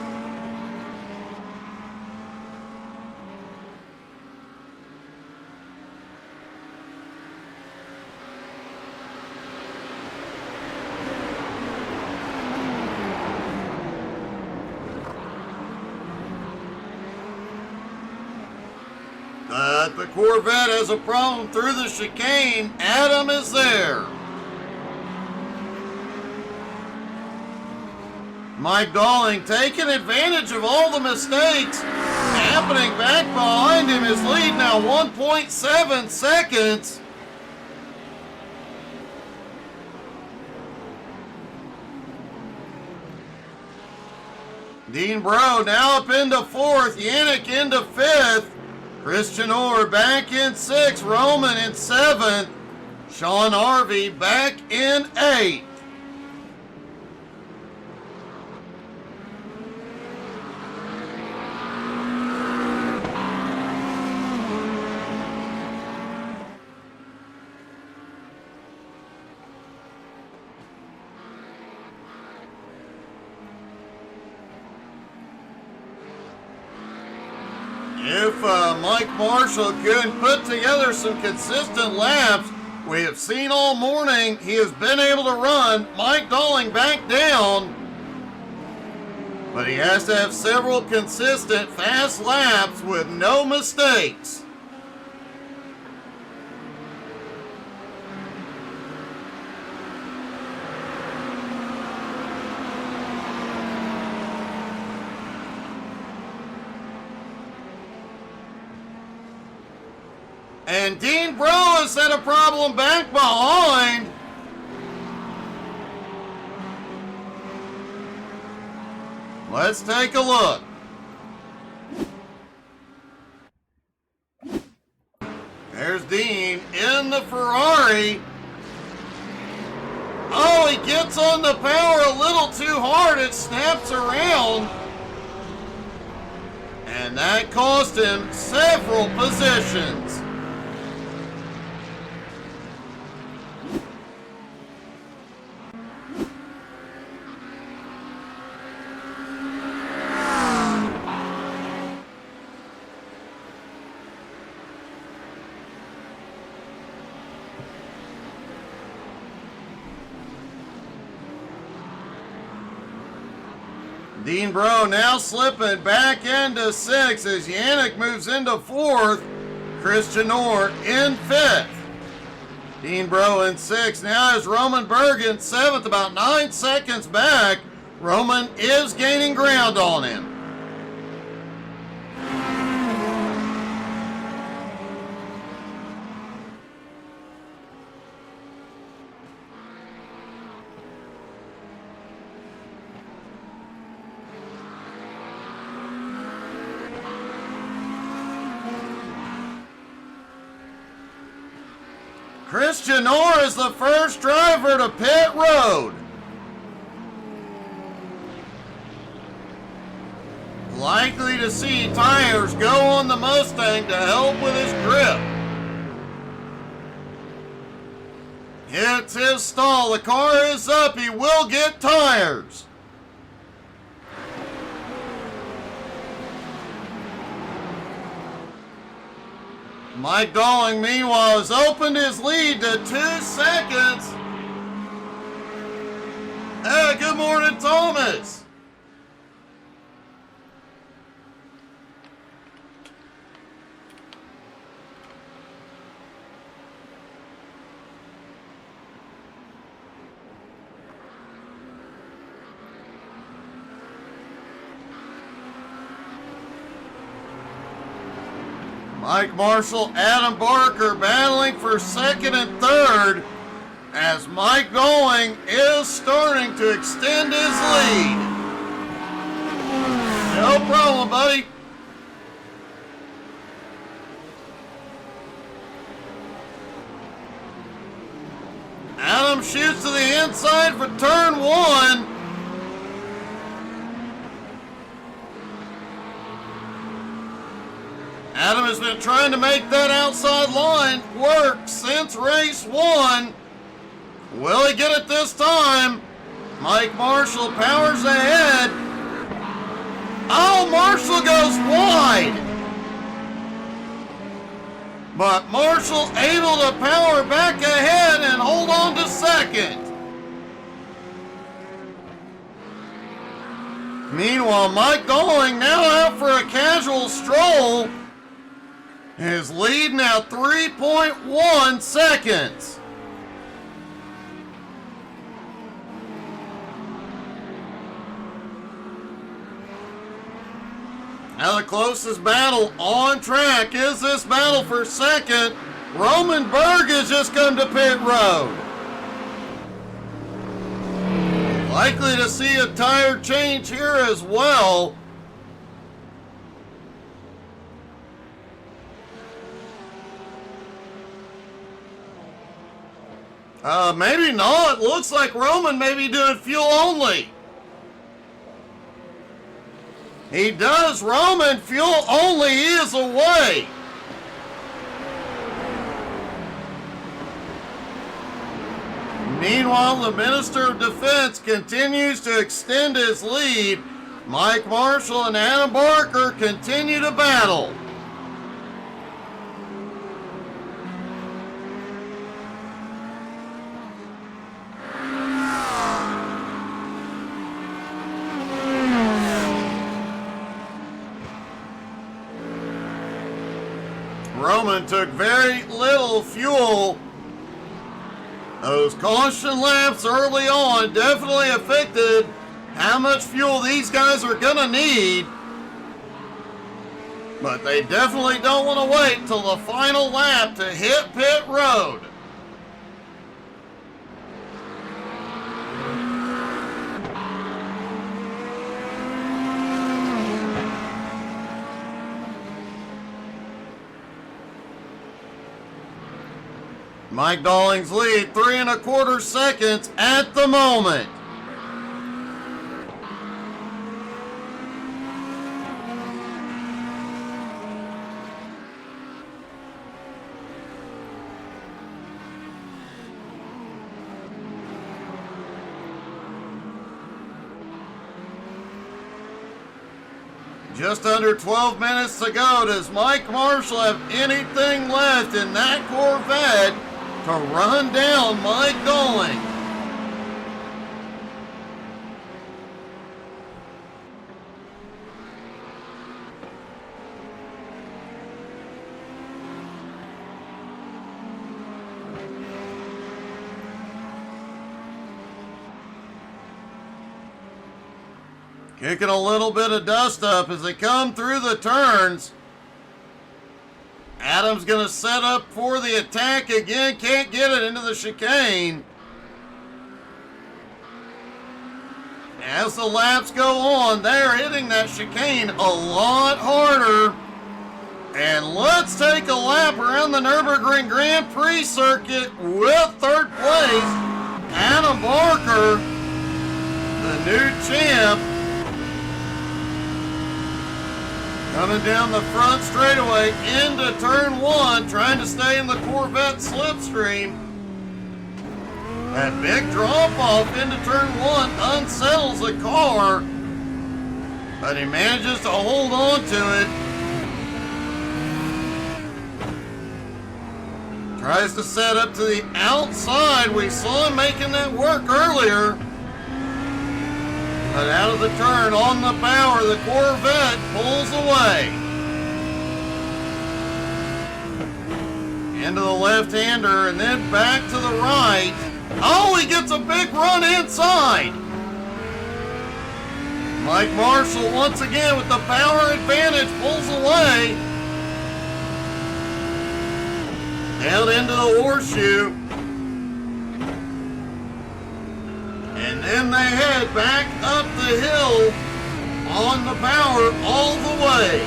But the Corvette has a problem through the chicane. Adam is there. Mike Dalling taking advantage of all the mistakes happening back behind him. His lead now 1.7 seconds. Dean Bro now up into fourth. Yannick into fifth. Christian Orr back in sixth. Roman in seventh. Sean Harvey back in eighth. If Mike Marshall can put together some consistent laps, we have seen all morning he has been able to run Mike Dalling back down, but he has to have several consistent fast laps with no mistakes. And Dean Bro Thomas had a problem back behind. Let's take a look. There's Dean in the Ferrari. Oh, he gets on the power a little too hard. It snaps around. And that cost him several positions. Dean Bro now slipping back into 6th as Yannick moves into 4th. Christian Orr in 5th. Dean Bro in 6th. Now is Roman Bergen 7th, about 9 seconds back. Roman is gaining ground on him. Christian Orr is the first driver to pit road. Likely to see tires go on the Mustang to help with his grip. Hits his stall. The car is up. He will get tires. Mike Dalling, meanwhile, has opened his lead to 2 seconds. Hey, good morning, Thomas. Mike Marshall, Adam Barker battling for 2nd and 3rd as Mike Dalling is starting to extend his lead. No problem, buddy. Adam shoots to the inside for turn 1. Adam has been trying to make that outside line work since race 1. Will he get it this time? Mike Marshall powers ahead. Oh, Marshall goes wide. But Marshall able to power back ahead and hold on to 2nd. Meanwhile, Mike Dalling now out for a casual stroll. His lead now 3.1 seconds. Now the closest battle on track is this battle for 2nd. Roman Berg has just come to pit road. Likely to see a tire change here as well. Maybe not. Looks like Roman may be doing fuel only. He does. Roman, fuel only. He is away. Meanwhile, the Minister of Defense continues to extend his lead. Mike Marshall and Adam Barker continue to battle. Roman took very little fuel. Those caution laps early on definitely affected how much fuel these guys are gonna need. But they definitely don't want to wait till the final lap to hit pit road. Mike Dalling's lead, 3 1/4 seconds at the moment. Just under 12 minutes to go. Does Mike Marshall have anything left in that Corvette to run down Mike Dalling? Kicking a little bit of dust up as they come through the turns. Adam's going to set up for the attack again. Can't get it into the chicane. As the laps go on, they're hitting that chicane a lot harder. And let's take a lap around the Nürburgring Grand Prix circuit with third place, Adam Barker, the new champ. Coming down the front straightaway into turn 1, trying to stay in the Corvette slipstream. That big drop-off into turn 1 unsettles the car, but he manages to hold on to it. Tries to set up to the outside. We saw him making that work earlier. But out of the turn, on the power, the Corvette pulls away. Into the left-hander and then back to the right. Oh, he gets a big run inside. Mike Marshall once again with the power advantage pulls away. Down into the horseshoe. And then they head back up the hill on the power all the way.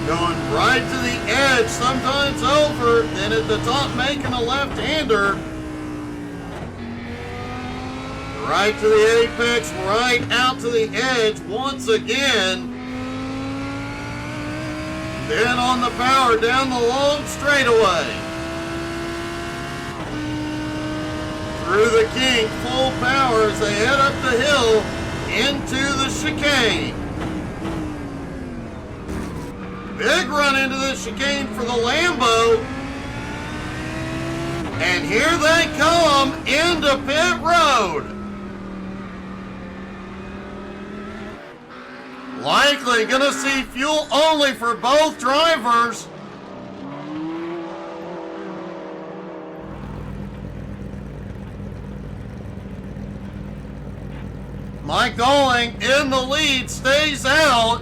Going right to the edge, sometimes over, then at the top making a left-hander. Right to the apex, right out to the edge once again. Then on the power down the long straightaway. Through the kink, full power as they head up the hill into the chicane. Big run into the chicane for the Lambo. And here they come into pit road. Likely gonna see fuel only for both drivers. Mike Dalling in the lead, stays out.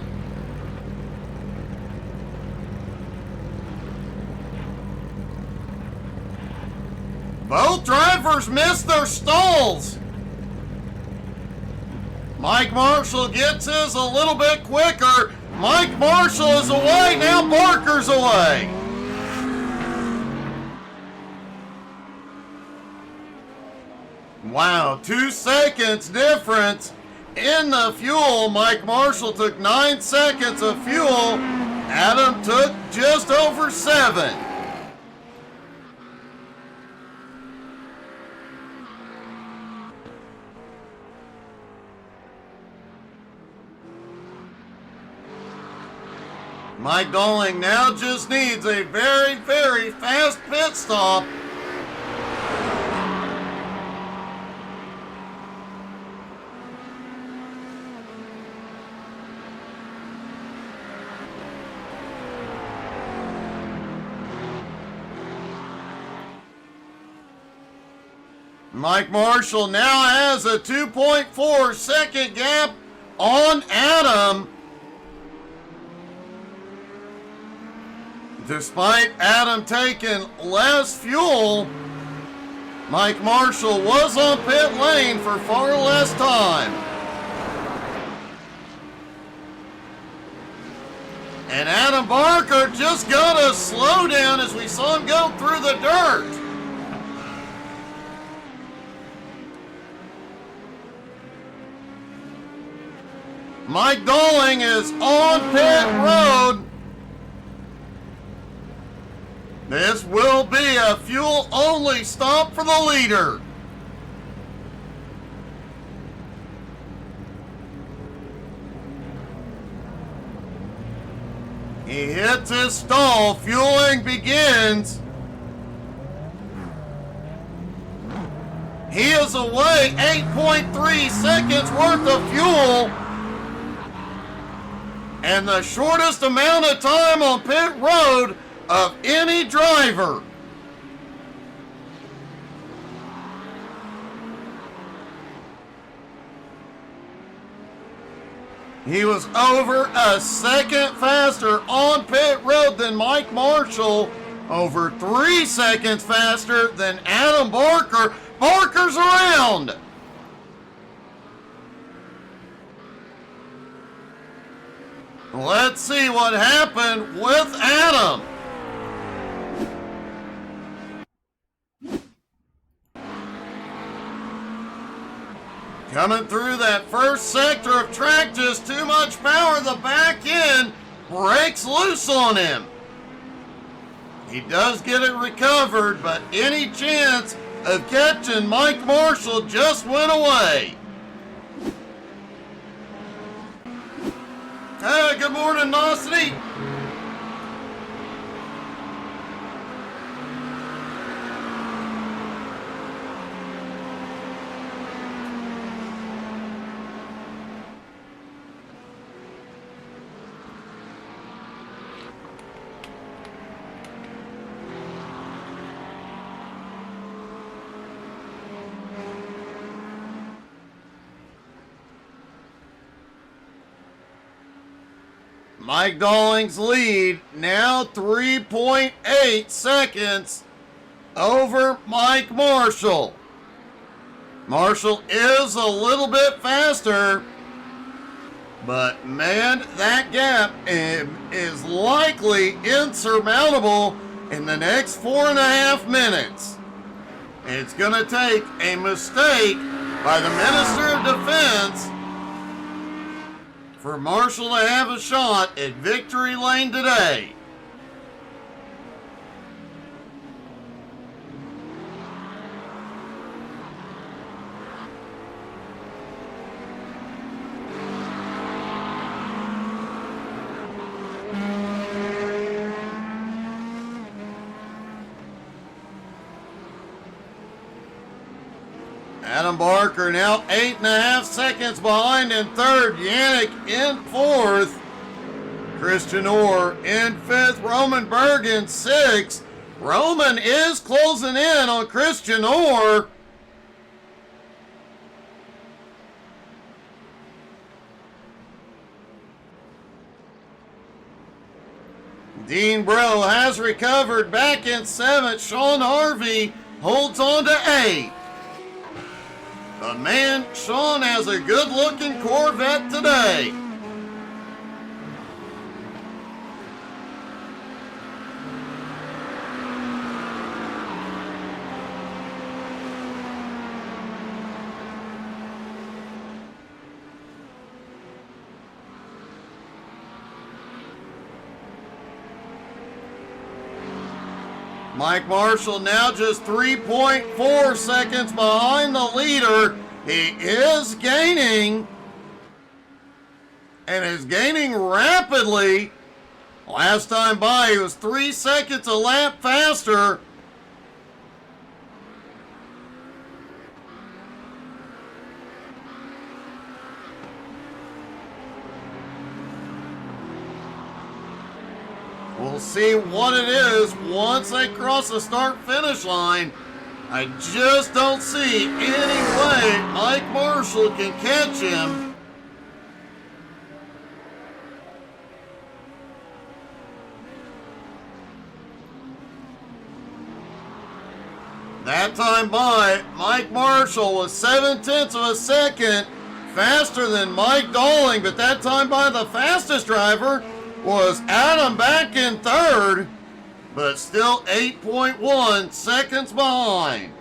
Both drivers missed their stalls. Mike Marshall gets his a little bit quicker. Mike Marshall is away, now Barker's away. Wow, 2 seconds difference in the fuel. Mike Marshall took 9 seconds of fuel. Adam took just over 7. Mike Dalling now just needs a very, very fast pit stop. Mike Marshall now has a 2.4 second gap on Adam. Despite Adam taking less fuel, Mike Marshall was on pit lane for far less time. And Adam Barker just got a slowdown as we saw him go through the dirt. Mike Dolling is on pit road. This will be a fuel-only stop for the leader. He hits his stall. Fueling begins. He is away 8.3 seconds worth of fuel. And the shortest amount of time on pit road of any driver. He was over a second faster on pit road than Mike Marshall, over 3 seconds faster than Adam Barker. Barker's around. Let's see what happened with Adam. Coming through that first sector of track, just too much power. The back end breaks loose on him. He does get it recovered, but any chance of catching Mike Marshall just went away. Hey, good morning, Nosity. Mike Dolling's lead now 3.8 seconds over Mike Marshall. Marshall is a little bit faster, but man, that gap is likely insurmountable in the next 4.5 minutes. It's going to take a mistake by the Minister of Defense for Marshall to have a shot at victory lane today. Adam Barker now 8.5 seconds behind in third. Yannick in fourth. Christian Orr in fifth. Roman Berg in sixth. Roman is closing in on Christian Orr. Dean Bro has recovered back in seventh. Sean Harvey holds on to eighth. But man, Sean has a good-looking Corvette today. Mike Marshall now just 3.4 seconds behind the leader. He is gaining, and is gaining rapidly. Last time by, he was 3 seconds a lap faster. We'll see what it is once they cross the start-finish line. I just don't see any way Mike Marshall can catch him. That time by Mike Marshall was 7/10 of a second faster than Mike Dolling, but that time by the fastest driver was Adam back in third, but still 8.1 seconds behind.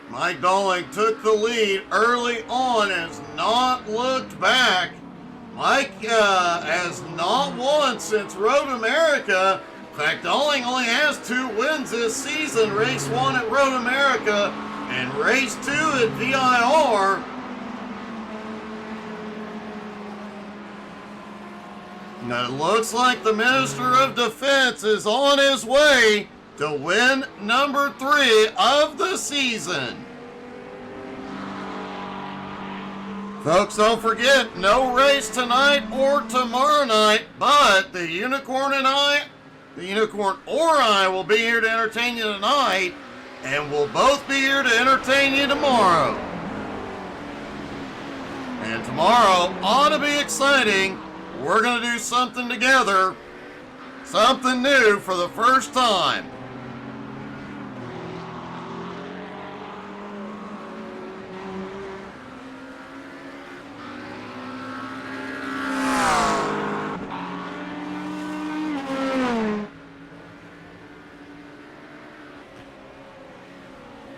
Mike Dolling took the lead early on, has not looked back. Mike has not won since Road America. In fact, Dolling only has 2 wins this season. Race 1 at Road America and race 2 at VIR. Now it looks like the Minister of Defense is on his way to win number 3 of the season. Folks, don't forget, no race tonight or tomorrow night, but the Unicorn or I will be here to entertain you tonight, and we'll both be here to entertain you tomorrow. And tomorrow ought to be exciting. We're going to do something together, something new for the first time.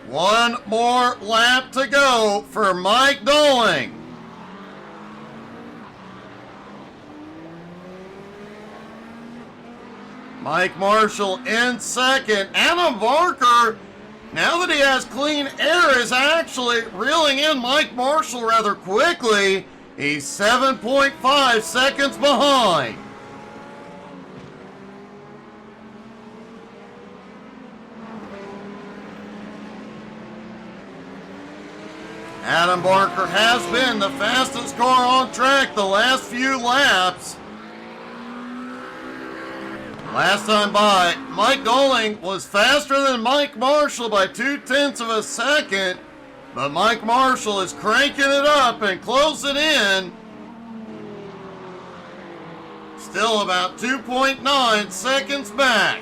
One more lap to go for Mike Dolling. Mike Marshall in second. Adam Barker, now that he has clean air, is actually reeling in Mike Marshall rather quickly. He's 7.5 seconds behind. Adam Barker has been the fastest car on track the last few laps. Last time by, Mike Dolling was faster than Mike Marshall by 0.2 of a second, but Mike Marshall is cranking it up and closing in. Still about 2.9 seconds back.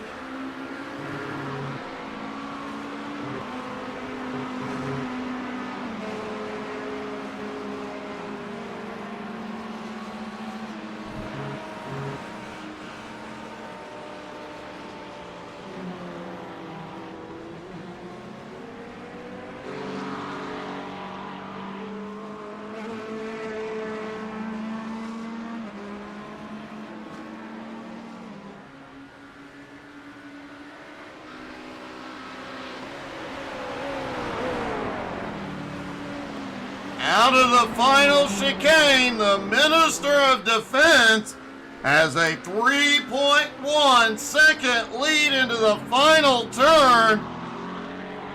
Out of the final chicane, the Minister of Defense has a 3.1 second lead into the final turn,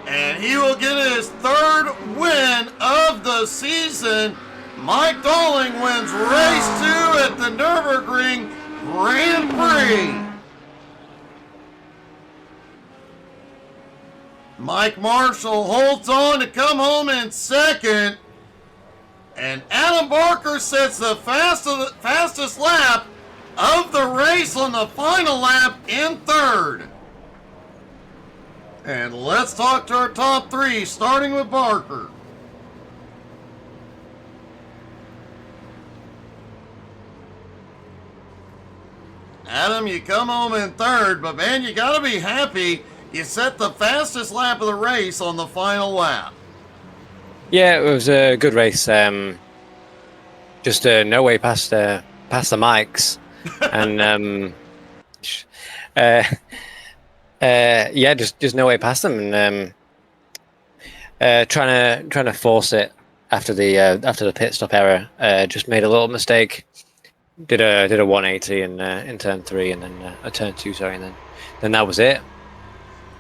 and he will get his 3rd win of the season. Mike Dolling wins race 2 at the Nürburgring Grand Prix. Mike Marshall holds on to come home in second. And Adam Barker sets the fastest lap of the race on the final lap in 3rd. And let's talk to our top 3, starting with Barker. Adam, you come home in 3rd, but man, you gotta be happy you set the fastest lap of the race on the final lap. Yeah, it was a good race. Just no way past the mics, and yeah, just no way past them, and trying to force it after the pit stop error. Just made a little mistake, did a 180 in turn 3 and then a turn 2, sorry, and then that was it.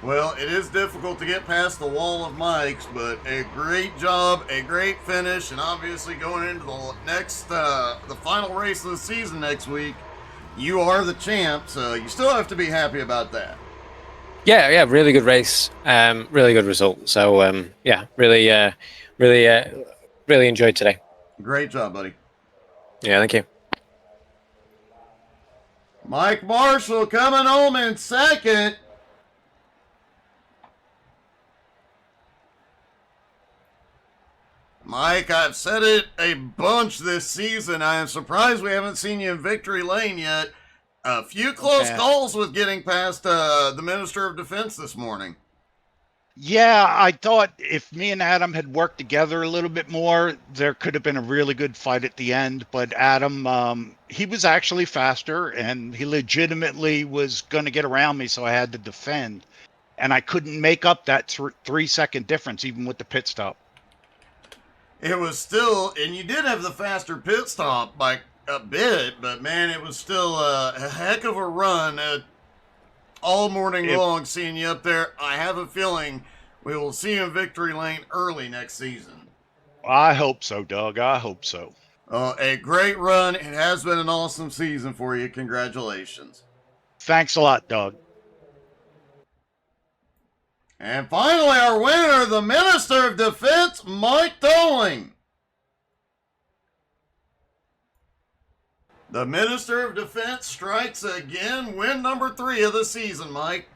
Well, it is difficult to get past the wall of mics, but a great job, a great finish, and obviously going into the next, the final race of the season next week, you are the champ, so you still have to be happy about that. Yeah, really good race, really good result. So yeah, really enjoyed today. Great job, buddy. Yeah, thank you. Mike Marshall coming home in second. Mike, I've said it a bunch this season. I am surprised we haven't seen you in victory lane yet. A few close calls with getting past the Minister of Defense this morning. Yeah, I thought if me and Adam had worked together a little bit more, there could have been a really good fight at the end. But Adam, he was actually faster, and he legitimately was going to get around me, so I had to defend. And I couldn't make up that 3-second difference, even with the pit stop. It was still, and you did have the faster pit stop by a bit, but man, it was still a heck of a run all morning long seeing you up there. I have a feeling we will see you in victory lane early next season. I hope so, Doug. I hope so. A great run. It has been an awesome season for you. Congratulations. Thanks a lot, Doug. And finally, our winner, the Minister of Defense, Mike Doling. The Minister of Defense strikes again, win number 3 of the season, Mike.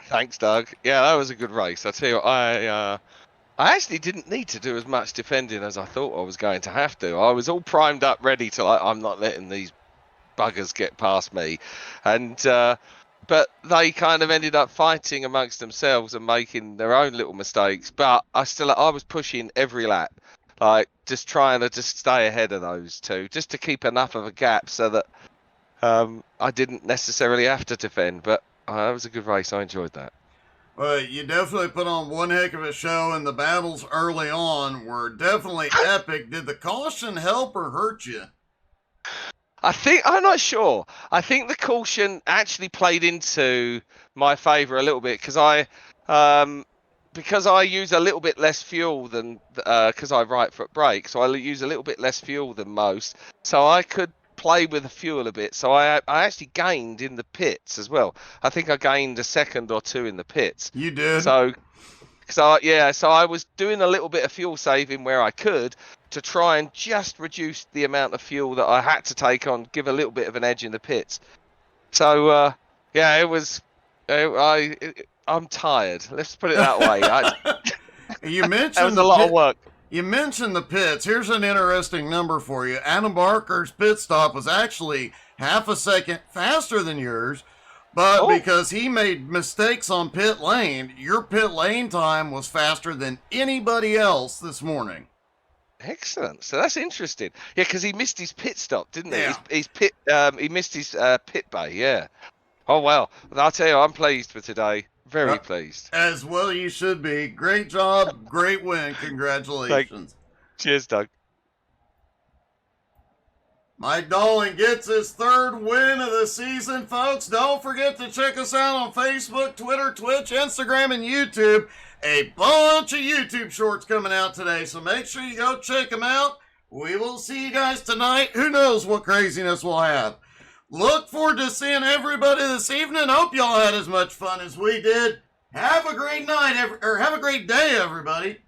Thanks, Doug. Yeah, that was a good race. I tell you what, I actually didn't need to do as much defending as I thought I was going to have to. I was all primed up, ready to, like, I'm not letting these buggers get past me. And, but they kind of ended up fighting amongst themselves and making their own little mistakes. But I was pushing every lap. Like, just trying to just stay ahead of those two, just to keep enough of a gap so that I didn't necessarily have to defend. But it was a good race. I enjoyed that. Well, you definitely put on one heck of a show, and the battles early on were definitely epic. Did the caution help or hurt you? I'm not sure. I think the caution actually played into my favour a little bit because I use a little bit less fuel than because I right foot brake, so I use a little bit less fuel than most, so I could play with the fuel a bit. So I actually gained in the pits as well. I think I gained a second or two in the pits. You did. So I was doing a little bit of fuel saving where I could to try and just reduce the amount of fuel that I had to take on, give a little bit of an edge in the pits. So yeah, it was. I'm tired. Let's put it that way. You mentioned that was a lot of work. You mentioned the pits. Here's an interesting number for you. Adam Barker's pit stop was actually half a second faster than yours, but because he made mistakes on pit lane, your pit lane time was faster than anybody else this morning. Excellent. So that's interesting. Yeah, because he missed his pit stop, didn't he? Yeah. He missed his pit bay. Yeah. Oh well. I'll tell you, I'm pleased for today. Very pleased. As well you should be. Great job. Great win. Congratulations. Cheers, Doug. Mike Doling gets his 3rd win of the season, folks. Don't forget to check us out on Facebook, Twitter, Twitch, Instagram, and YouTube. A bunch of YouTube shorts coming out today, so make sure you go check them out. We will see you guys tonight. Who knows what craziness we'll have. Look forward to seeing everybody this evening. Hope y'all had as much fun as we did. Have a great night, have a great day, everybody.